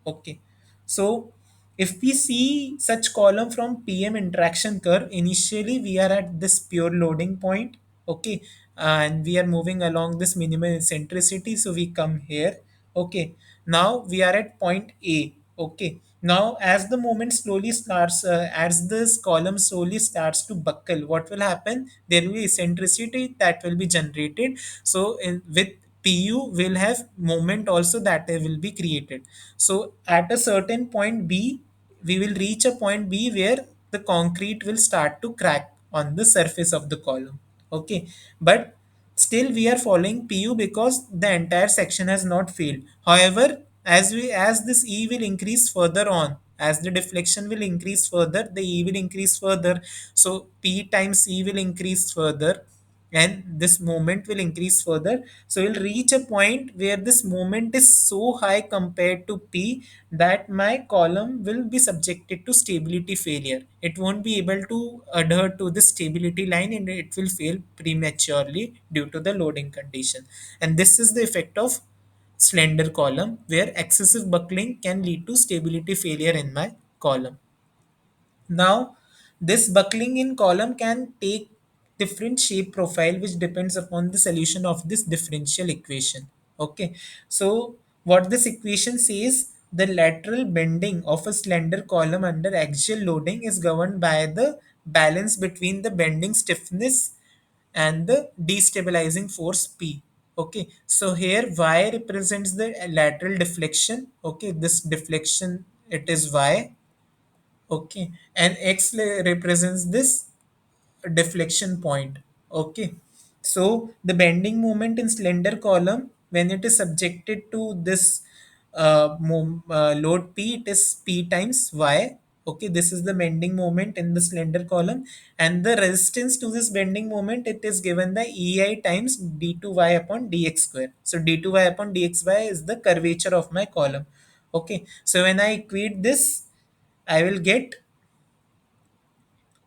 Speaker 1: Okay. So if we see such column from PM interaction curve, initially we are at this pure loading point. Okay. And we are moving along this minimal eccentricity. So we come here. Okay. Now we are at point A. Okay. Now as the movement slowly starts, as this column slowly starts to buckle, what will happen? There will be eccentricity that will be generated. So with PU will have moment also that will be created. So at a certain point B, we will reach a point B where the concrete will start to crack on the surface of the column. Okay. But still we are following PU because the entire section has not failed. However, as this E will increase further on, as the deflection will increase further, the E will increase further. So P times E will increase further, and this moment will increase further. So we'll reach a point where this moment is so high compared to P that my column will be subjected to stability failure. It won't be able to adhere to the stability line, and it will fail prematurely due to the loading condition. And this is the effect of slender column, where excessive buckling can lead to stability failure in my column. Now, this buckling in column can take different shape profile which depends upon the solution of this differential equation. Okay, so what this equation says, the lateral bending of a slender column under axial loading is governed by the balance between the bending stiffness and the destabilizing force P. Okay, so here Y represents the lateral deflection. Okay, this deflection, it is Y. Okay, and represents this deflection point. Okay, so the bending moment in slender column, when it is subjected to this load P, it is P times Y. Okay, this is the bending moment in the slender column, and the resistance to this bending moment, it is given by EI times d2y upon dx square. So d2y upon dxy is the curvature of my column. Okay, so when I equate this, I will get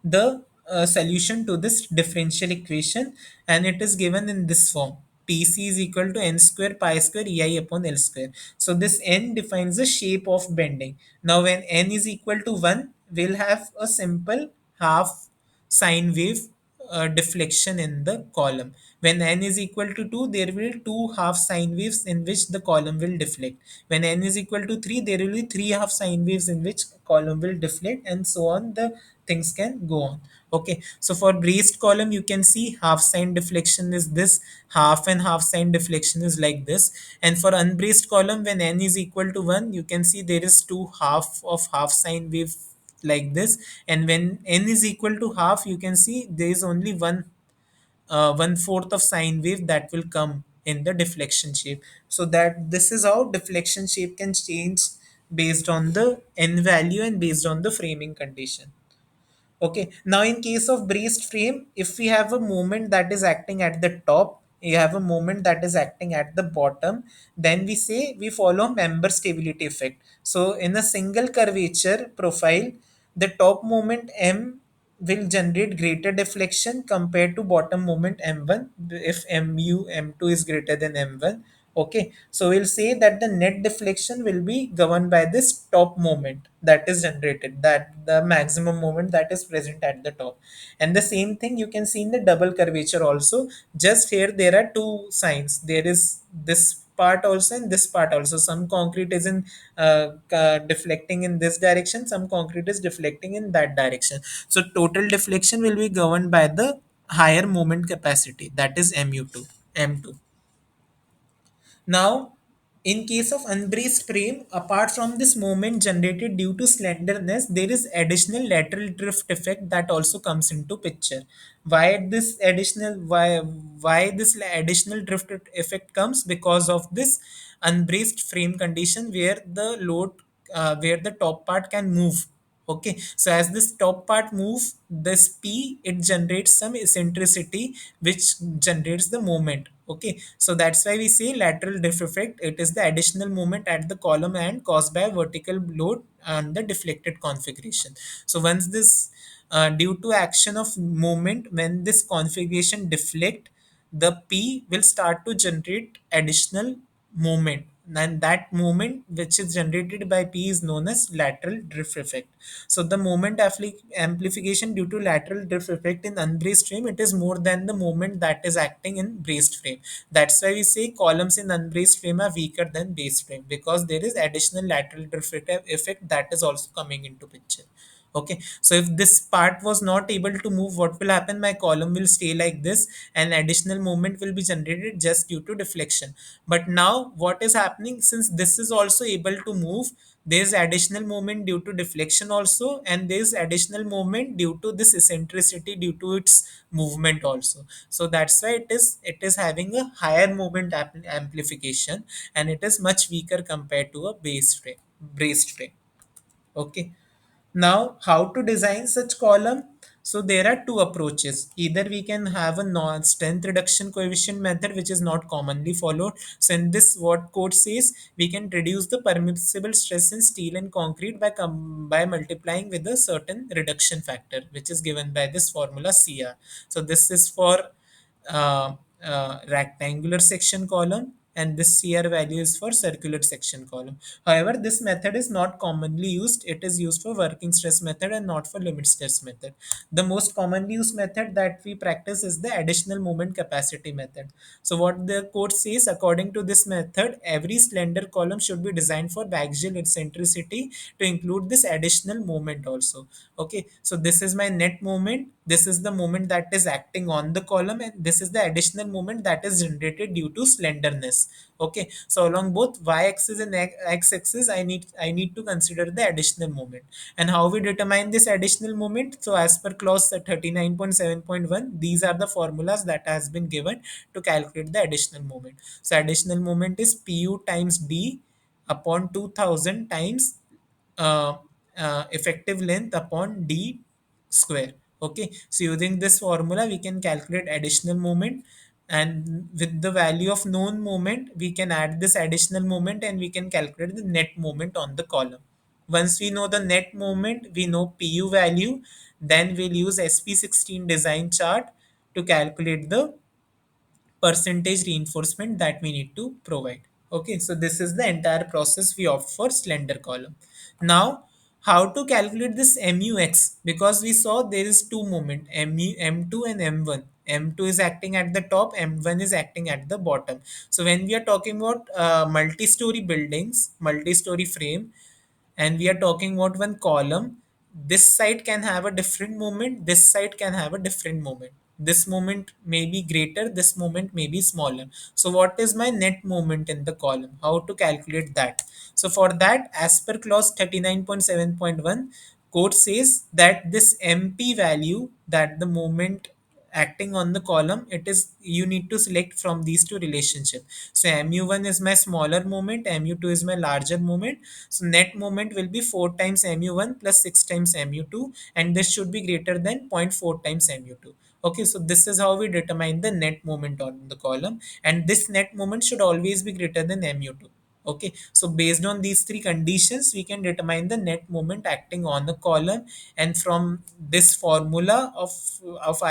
Speaker 1: the solution to this differential equation, and it is given in this form: pc is equal to n square pi square ei upon l square. So this n defines the shape of bending. Now when n is equal to 1, we'll have a simple half sine wave deflection in the column. When n is equal to 2, there will be two half sine waves in which the column will deflect. When n is equal to 3, there will be three half sine waves in which column will deflect, and so on. The things can go on. Okay, so for braced column, you can see half sine deflection is this, half and half sine deflection is like this. And for unbraced column, when n is equal to 1, you can see there is two half of half sine wave like this. And when n is equal to half, you can see there is only one fourth of sine wave that will come in the deflection shape. So that this is how deflection shape can change based on the n value and based on the framing condition. Okay, now in case of braced frame, if we have a moment that is acting at the top, you have a moment that is acting at the bottom, then we say we follow member stability effect. So in a single curvature profile, the top moment M will generate greater deflection compared to bottom moment M1 if M2 is greater than M1. Okay, so we'll say that the net deflection will be governed by this top moment that is generated, that the maximum moment that is present at the top. And the same thing you can see in the double curvature also. Just here there are two signs. There is this part also and this part also. Some concrete is in deflecting in this direction, some concrete is deflecting in that direction. So total deflection will be governed by the higher moment capacity, that is mu2 m2. Now, in case of unbraced frame, apart from this moment generated due to slenderness, there is additional lateral drift effect that also comes into picture. Why this additional drift effect comes? Because of this unbraced frame condition where the load, where the top part can move. Okay, so as this top part moves, this P, it generates some eccentricity which generates the moment. Okay, so that's why we say lateral drift effect. It is the additional moment at the column end caused by a vertical load and the deflected configuration. So once this, due to action of moment, when this configuration deflect, the P will start to generate additional moment, and that moment which is generated by P is known as lateral drift effect. So the moment amplification due to lateral drift effect in unbraced frame, it is more than the moment that is acting in braced frame. That's why we say columns in unbraced frame are weaker than braced frame, because there is additional lateral drift effect that is also coming into picture. Okay, so if this part was not able to move, what will happen? My column will stay like this, and additional moment will be generated just due to deflection. But now what is happening, since this is also able to move, there's additional moment due to deflection also, and there's additional moment due to this eccentricity due to its movement also. So that's why it is having a higher moment amplification, and it is much weaker compared to a base frame braced frame. Okay, now, how to design such column? So there are two approaches. Either we can have a non-strength reduction coefficient method, which is not commonly followed. So in this, what code says, we can reduce the permissible stress in steel and concrete by multiplying with a certain reduction factor, which is given by this formula CR. So this is for rectangular section column, and this CR value is for circular section column. However, this method is not commonly used. It is used for working stress method and not for limit stress method. The most commonly used method that we practice is the additional moment capacity method. So what the code says, according to this method, every slender column should be designed for axial eccentricity to include this additional moment also. Okay, so this is my net moment, this is the moment that is acting on the column, and this is the additional moment that is generated due to slenderness. Okay, so along both y-axis and x-axis, I need to consider the additional moment. And how we determine this additional moment? So as per clause 39.7.1, these are the formulas that has been given to calculate the additional moment. So additional moment is pu times d upon 2000 times uh, effective length upon d square. Okay, so using this formula we can calculate additional moment, and with the value of known moment we can add this additional moment and we can calculate the net moment on the column. Once we know the net moment, we know pu value, then we'll use sp16 design chart to calculate the percentage reinforcement that we need to provide. Okay, so this is the entire process we opt for slender column. Now, how to calculate this mux? Because we saw there is two moment, m2 and m1. M2 is acting at the top, M1 is acting at the bottom. So when we are talking about multi-story buildings, multi-story frame, and we are talking about one column, this side can have a different moment, this side can have a different moment, this moment may be greater, this moment may be smaller. So what is my net moment in the column? How to calculate that? So for that, as per clause 39.7.1, code says that this mp value, that the moment acting on the column, it is, you need to select from these two relationship. So mu1 is my smaller moment, mu2 is my larger moment. So net moment will be 4 times mu1 plus 6 times mu2, and this should be greater than zero point 0.4 times mu2. Okay, so this is how we determine the net moment on the column, and this net moment should always be greater than mu2. Okay, so based on these three conditions we can determine the net moment acting on the column, and from this formula of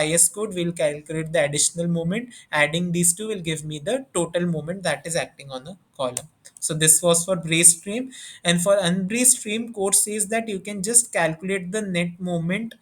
Speaker 1: is code we'll calculate the additional moment. Adding these two will give me the total moment that is acting on the column. So this was for braced frame, and for unbraced frame, code says that you can just calculate the net moment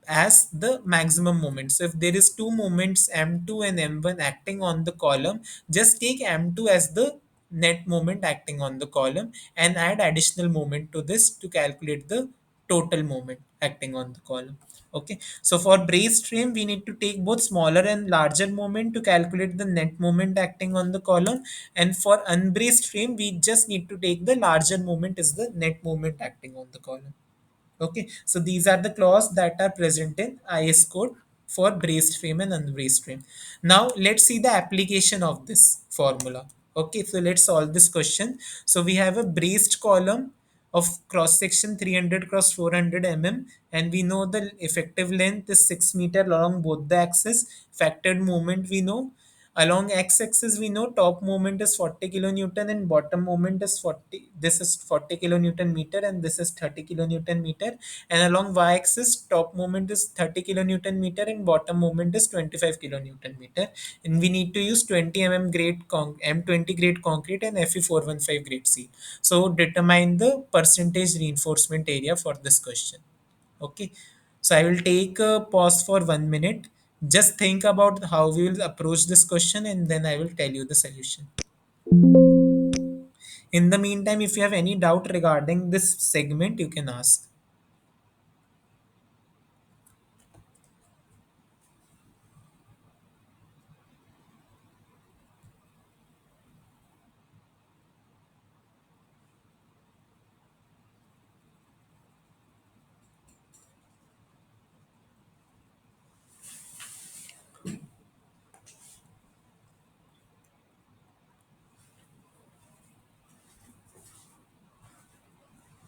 Speaker 1: as the maximum moment. So if there is two moments m2 and m1 acting on the column, just take m2 as the net moment acting on the column and add additional moment to this to calculate the total moment acting on the column. Okay, so for braced frame we need to take both smaller and larger moment to calculate the net moment acting on the column, and for unbraced frame we just need to take the larger moment is the net moment acting on the column. Okay, so these are the clause that are present in IS code for braced frame and unbraced frame. Now let's see the application of this formula. Okay, so let's solve this question. So we have a braced column of cross section 300 cross 400 and we know the effective length is 6 meter along both the axis. Factored moment we know. Along x-axis, we know top moment is 40 kilonewton and bottom moment is 40. This is 40 kilonewton meter and this is 30 kilonewton meter. And along y-axis, top moment is 30 kilonewton meter and bottom moment is 25 kilonewton meter. And we need to use 20 grade M20 grade concrete and Fe415 grade steel. So determine the percentage reinforcement area for this question. Okay, so I will take a pause for 1 minute. Just think about how we will approach this question and then I will tell you the solution. In the meantime, if you have any doubt regarding this segment, you can ask.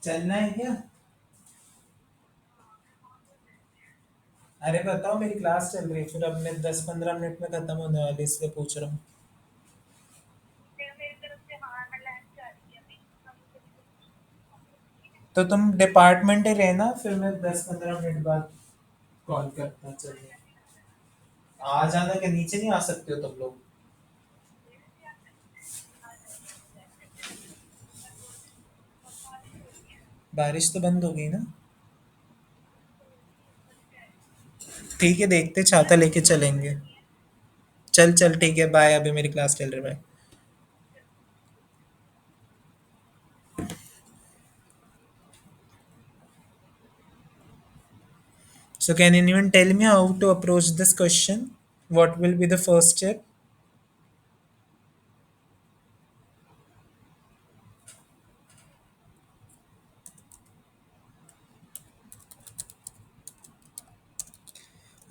Speaker 1: चलना है क्या? अरे बताओ, मेरी class चल रही है, फिर अब मैं 10-15 मिनट में खत्म होने वाली, इसलिए पूछ रहा हूँ. तो तुम डिपार्टमेंट ही रहना, फिर मैं 10-15 मिनट बाद कॉल करता. चलिए, आ जाना, के नीचे नहीं आ सकते हो तुम लोग? बारिश तो बंद हो गई ना? ठीक है, देखते, छाता लेके चलेंगे. चल चल, ठीक है, बाय, अभी मेरी क्लास चल रही है, bye. So can anyone tell me how to approach this question? What will be the first step?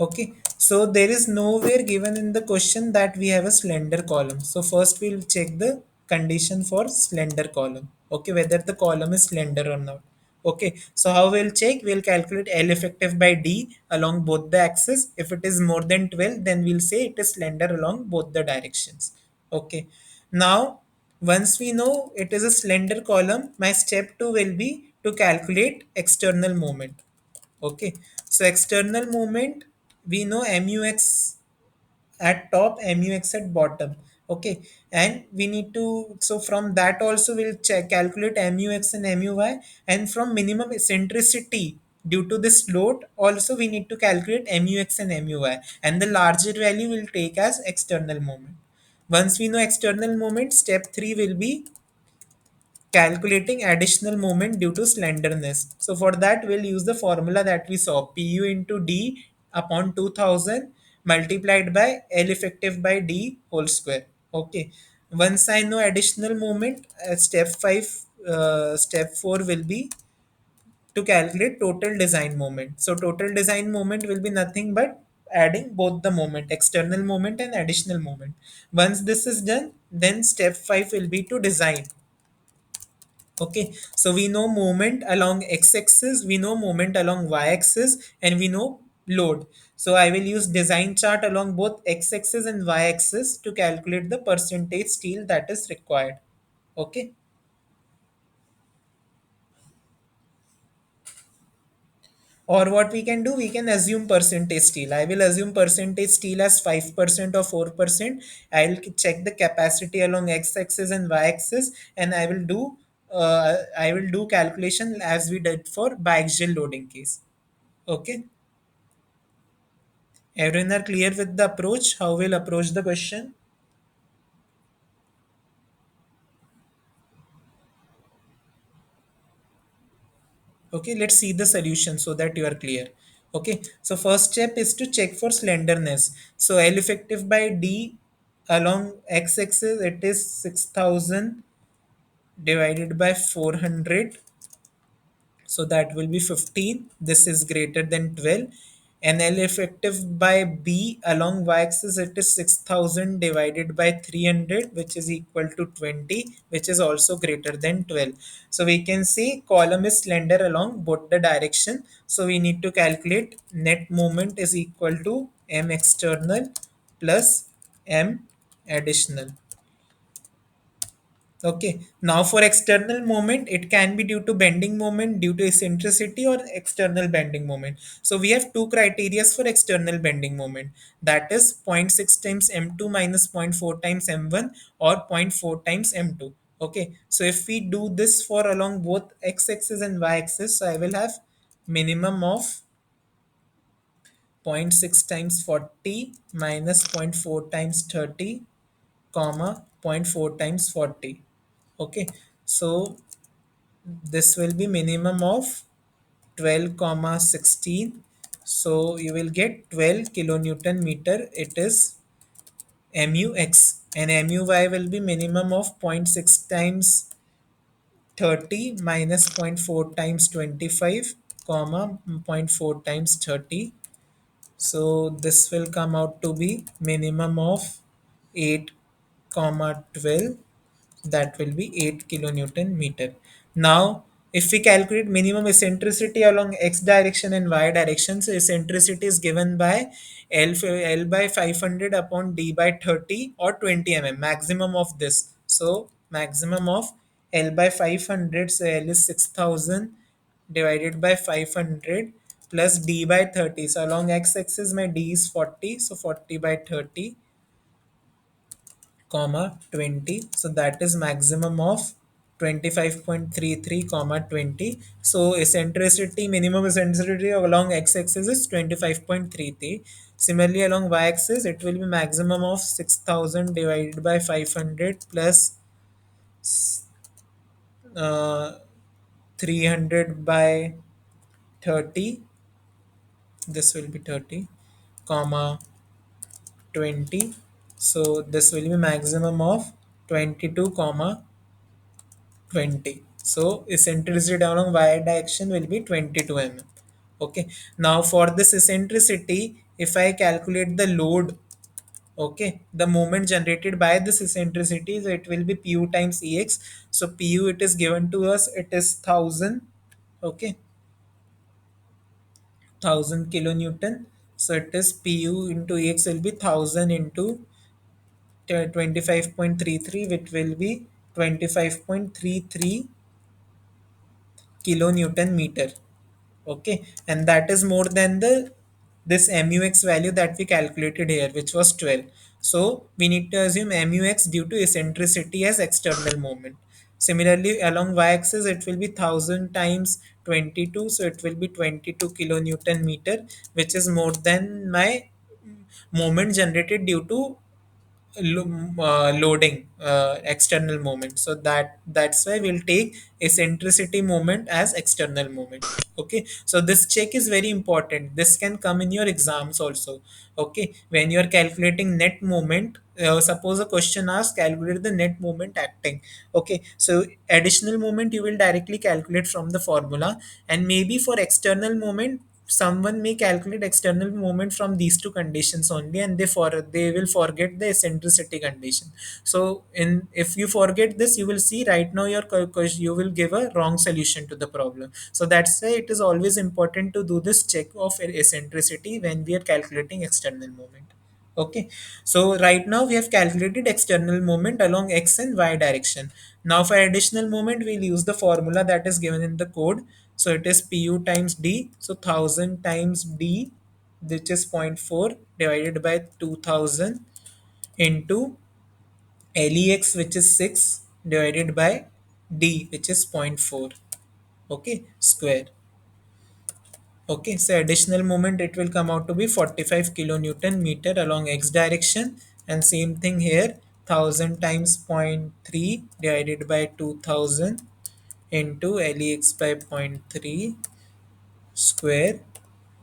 Speaker 1: Okay, so there is nowhere given in the question that we have a slender column. So first we'll check the condition for slender column. okay, whether the column is slender or not. Okay, so how we'll check? We'll calculate L effective by D along both the axes. If it is more than 12, then we'll say it is slender along both the directions. Okay, now once we know it is a slender column, my step 2 will be to calculate external moment. Okay, so external moment, we know MUX at top, MUX at bottom. Okay, and we need to, so from that also we'll check calculate MUX and MUY, and from minimum eccentricity due to this load also we need to calculate MUX and MUY, and the larger value will take as external moment. Once we know external moment, step 3 will be calculating additional moment due to slenderness. So for that, we'll use the formula that we saw, Pu into D upon 2000 multiplied by L effective by D whole square. Okay. Once I know additional moment, step 4 will be to calculate total design moment. So total design moment will be nothing but adding both the moment, external moment and additional moment. Once this is done, then step 5 will be to design. Okay, so we know movement along x-axis, we know movement along y-axis, and we know load. So I will use design chart along both x-axis and y-axis to calculate the percentage steel that is required. Okay, or what we can do, we can assume percentage steel. I will assume percentage steel as 5% or 4%. I'll check the capacity along x-axis and y-axis, and I will do calculation as we did for biaxial loading case. Okay, everyone are clear with the approach? How we'll approach the question? Okay, let's see the solution so that you are clear. Okay, so first step is to check for slenderness. So L effective by D along x-axis, it is 6000 divided by 400, so that will be 15. This is greater than 12. And L effective by B along y-axis, it is 6000 divided by 300, which is equal to 20, which is also greater than 12. So we can see column is slender along both the direction. So we need to calculate net moment is equal to M external plus M additional. Okay, now for external moment, it can be due to bending moment, due to eccentricity, or external bending moment. So we have two criteria for external bending moment. That is zero point 0.6 times M2 minus zero point 0.4 times M1 or zero point 0.4 times M2. Okay, so if we do this for along both x-axis and y-axis, so I will have minimum of zero point 0.6 times 40 minus zero point 0.4 times 30 comma zero point 0.4 times 40. Okay, so this will be minimum of 12 comma 16, so you will get 12 kilonewton meter. It is MUX, and MUY will be minimum of zero point 0.6 times 30 minus zero point 0.4 times 25 comma zero point 0.4 times 30. So this will come out to be minimum of 8 comma 12, that will be 8 kilonewton meter. Now if we calculate minimum eccentricity along x direction and y direction, so eccentricity is given by L by 500 upon D by 30 or 20 mm, maximum of this. So maximum of L by 500, so L is 6000 divided by 500 plus D by 30. So along x axis my D is 40, so 40 by 30 comma 20, so that is maximum of 25.33 comma 20. So eccentricity, minimum eccentricity along x-axis is 25.33. Similarly along y-axis it will be maximum of 6000 divided by 500 plus uh, 300 by 30, this will be 30 comma 20. So this will be maximum of 22 comma 20. So eccentricity along y direction will be 22 mm. Okay. Now for this eccentricity, if I calculate the load Okay, the moment generated by this eccentricity, so it will be pu times ex. So pu, it is given to us, it is 1000. Okay, 1000 kilonewton. So it is pu into ex will be 1000 into 25.33, which will be 25.33 kilonewton meter. Okay, and that is more than the this mux value that we calculated here, which was 12. So we need to assume mux due to eccentricity as external moment. Similarly, along y-axis it will be 1000 times 22, so it will be 22 kilonewton meter, which is more than my moment generated due to loading, external moment. So that's why we'll take eccentricity moment as external moment. Okay, so this check is very important. This can come in your exams also. Okay, when you are calculating net moment, suppose a question asks calculate the net moment acting. Okay, so additional moment you will directly calculate from the formula, and maybe for external moment someone may calculate external moment from these two conditions only, and they will forget the eccentricity condition. So in if you forget this, you will see right now you will give a wrong solution to the problem. So that's why it is always important to do this check of eccentricity when we are calculating external moment. Okay, so right now we have calculated external moment along x and y direction. Now for additional moment, we'll use the formula that is given in the code. So it is pu times d. So 1000 times d, which is zero point 0.4 divided by 2000 into lex, which is 6 divided by d, which is zero point 0.4. Okay, square. Okay, so additional moment it will come out to be 45 kilonewton meter along x direction, and same thing here, 1000 times zero point 0.3 divided by 2000 into lex by zero point 0.3 square.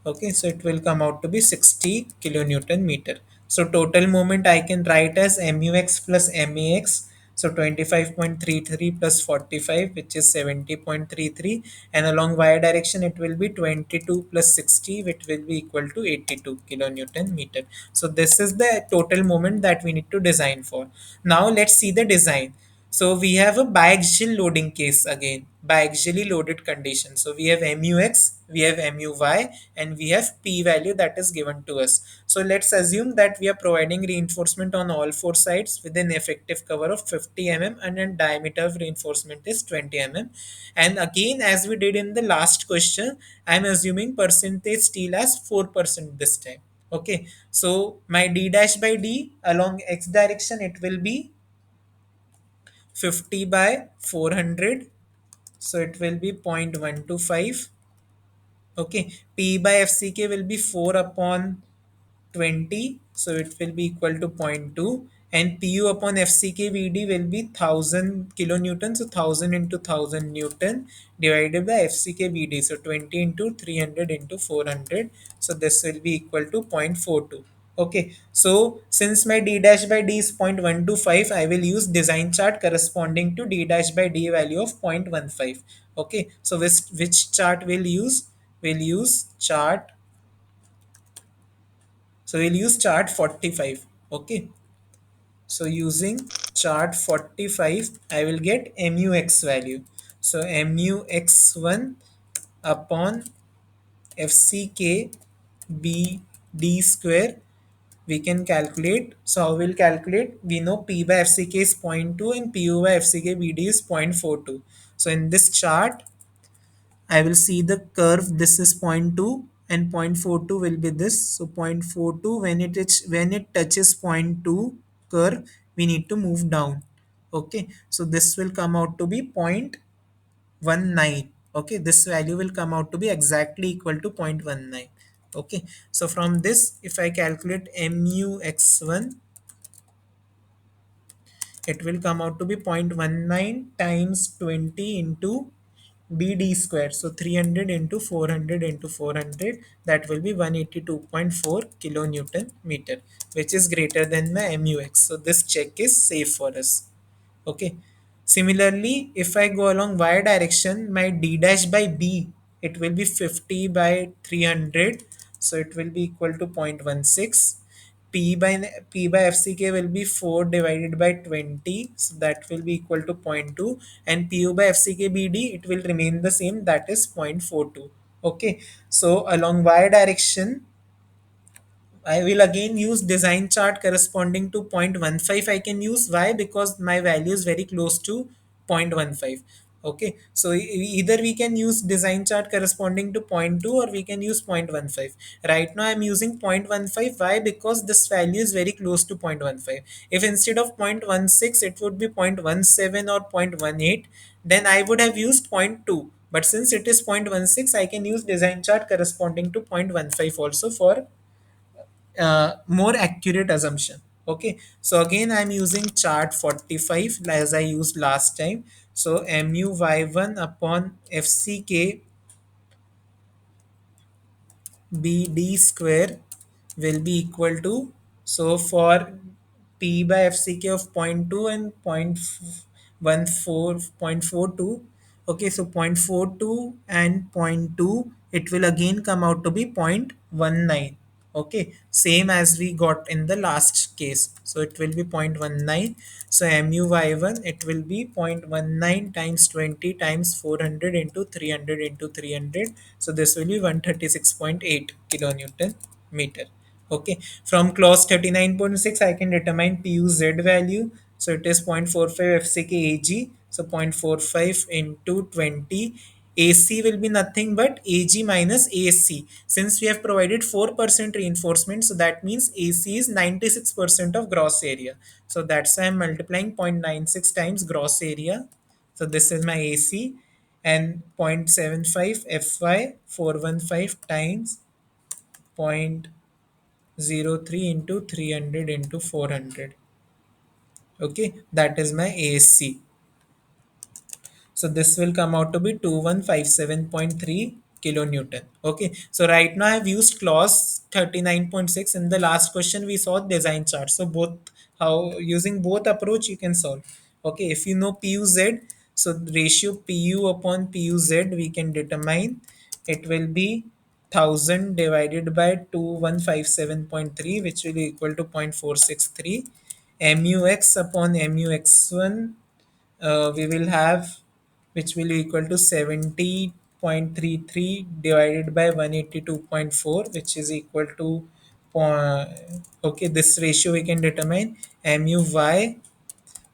Speaker 1: Okay, so it will come out to be 60 kilonewton meter. So total moment I can write as mux plus max. So 25.33 plus 45, which is 70.33, and along y direction it will be 22 plus 60, which will be equal to 82 kilonewton meter. So this is the total moment that we need to design for. Now let's see the design. So we have a biaxial loading case again, biaxially loaded condition. So we have mux, we have muy, and we have p value that is given to us. So let's assume that we are providing reinforcement on all four sides with an effective cover of 50 mm, and then diameter of reinforcement is 20 mm. And again, as we did in the last question, I'm assuming percentage steel as 4% this time. Okay, so my d dash by d along x direction, it will be 50 by 400, so it will be 0.125. Okay, p by fck will be 4 upon 20, so it will be equal to zero point 0.2, and pu upon fckvd will be 1000 kilonewton, so 1000 into 1000 newton divided by fckvd, so 20 into 300 into 400, so this will be equal to 0.42. Okay, so since my d dash by d is 0.125, I will use design chart corresponding to d dash by d value of 0.15. Okay, so which chart will use? We'll use chart, so we'll use chart 45. Okay, so using chart 45, I will get mux value. So mux1 upon fck b d square, we can calculate. So how we'll calculate? We know p by fck is zero point 0.2 and pu by fck bd is 0.42. So in this chart, I will see the curve. This is zero point 0.2 and 0.42 will be this. So 0.42, when it touches zero point 0.2 curve, we need to move down. Okay, so this will come out to be 0.19. Okay, this value will come out to be exactly equal to 0.19. Okay, so from this, if I calculate mux1, it will come out to be 0.19 times 20 into bd square. So 300 into 400 into 400, that will be 182.4 kilonewton meter, which is greater than my mux. So this check is safe for us. Okay, similarly, if I go along y direction, my d dash by b, it will be 50 by 300, so it will be equal to 0.16. P by FCK will be 4 divided by 20, so that will be equal to zero point 0.2, and PU by FCK BD, it will remain the same, that is 0.42. Okay, so along Y direction, I will again use design chart corresponding to 0.15. I can use why, because my value is very close to 0.15. Okay, so either we can use design chart corresponding to zero point 0.2 or we can use 0.15. Right now I'm using 0.15. Why? Because this value is very close to 0.15. If instead of 0.16 it would be 0.17 or 0.18, then I would have used zero point 0.2. But since it is 0.16, I can use design chart corresponding to 0.15 also for more accurate assumption. Okay, so again I'm using chart 45 as I used last time. So mu y1 upon fck bd square will be equal to, so for p by fck of zero point 0.2 and 0.42, okay, so 0.42 and zero point 0.2, it will again come out to be 0.19. Okay, same as we got in the last case, so it will be 0.19. So mu y1, it will be 0.19 times 20 times 400 into 300 into 300, so this will be 136.8 kilonewton meter. Okay, from clause 39.6 I can determine pu z value, so it is 0.45 fck ag, so 0.45 into 20. AC will be nothing but AG minus AC. Since we have provided 4% reinforcement, so that means AC is 96% of gross area. So that's why I'm multiplying 0.96 times gross area. So this is my AC, and 0.75 FY 415 times 0.03 into 300 into 400. Okay, that is my AC. So this will come out to be 2157.3 kilonewton. Okay, so right now I've used clause 39.6. In the last question we saw design chart. So both, how using both approach you can solve. Okay, if you know PUZ, so the ratio PU upon PUZ we can determine, it will be 1000 divided by 2157.3, which will be equal to 0.463. MUX upon MUX1, we will have, which will equal to 70.33 divided by 182.4, which is equal to okay, this ratio we can determine, MUY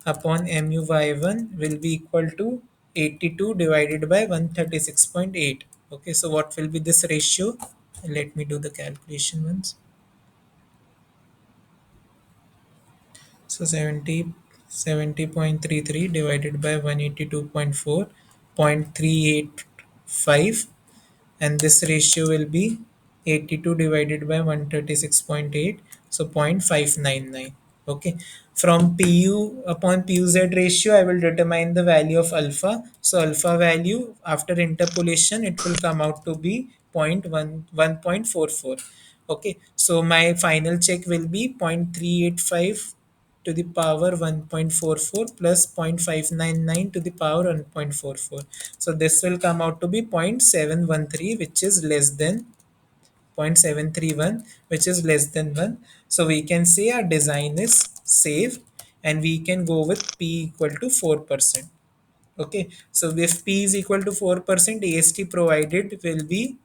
Speaker 1: upon MUY1 will be equal to 82 divided by 136.8. Okay, so what will be this ratio? Let me do the calculation once. So 70.33 divided by 182.4, 0.385, and this ratio will be 82 divided by 136.8, so 0.599. Okay, from pu upon puz ratio I will determine the value of alpha. So alpha value after interpolation it will come out to be 1.44. Okay, so my final check will be 0.385 to the power 1.44 plus 0.599 to the power 1.44. So this will come out to be 0.713, which is less than 0.731, which is less than 1. So we can say our design is safe, and we can go with P equal to 4%. Okay, so if P is equal to 4%, AST provided will be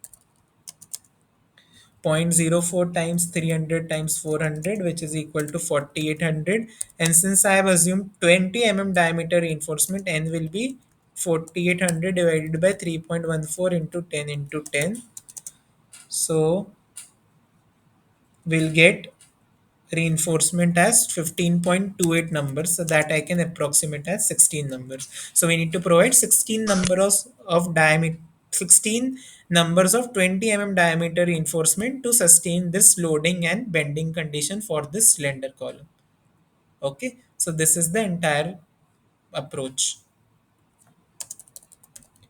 Speaker 1: 0.04 times 300 times 400, which is equal to 4800. And since I have assumed 20 diameter reinforcement, n will be 4800 divided by 3.14 into 10 into 10. So we'll get reinforcement as 15.28 numbers, so that I can approximate as 16 numbers. So we need to provide 16 numbers of diameter, 16 numbers of 20 diameter reinforcement to sustain this loading and bending condition for this slender column. Okay, so this is the entire approach.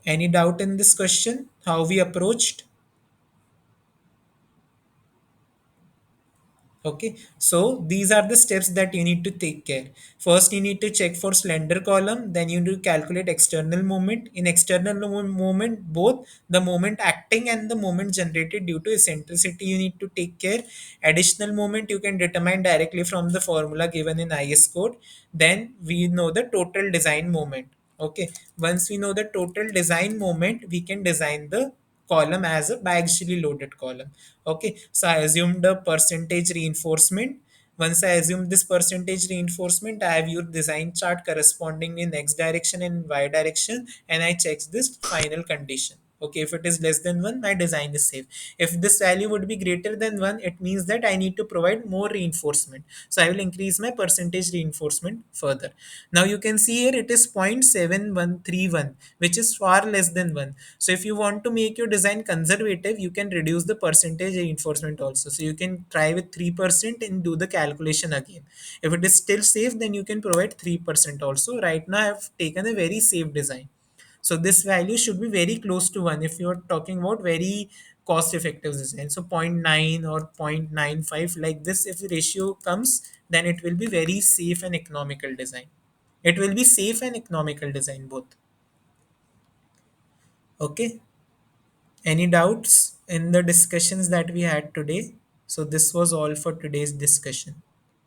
Speaker 1: Any doubt in this question, how we approached? Okay, so these are the steps that you need to take care. First, you need to check for slender column, then you need to calculate external moment. In external moment, both the moment acting and the moment generated due to eccentricity, you need to take care. Additional moment you can determine directly from the formula given in IS code. Then we know the total design moment. Okay, once we know the total design moment, we can design the column as a biaxially loaded column. Okay, so I assumed a percentage reinforcement. Once I assume this percentage reinforcement, I have your design chart corresponding in x direction and y direction, and I check this final condition. Okay, if it is less than 1, my design is safe. If this value would be greater than 1, it means that I need to provide more reinforcement. So I will increase my percentage reinforcement further. Now you can see here it is 0.7131, which is far less than 1. So if you want to make your design conservative, you can reduce the percentage reinforcement also. So you can try with 3% and do the calculation again. If it is still safe, then you can provide 3% also. Right now I have taken a very safe design. So this value should be very close to 1 if you're talking about very cost effective design. So zero point 0.9 or 0.95, like this, if the ratio comes, then it will be very safe and economical design. It will be safe and economical design both. Okay. Any doubts in the discussions that we had today? So this was all for today's discussion.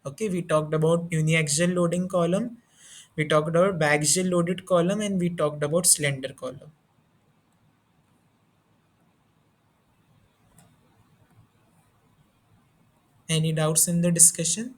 Speaker 1: Okay, we talked about uniaxial loading column, we talked about biaxial loaded column, and we talked about slender column. Any doubts in the discussion?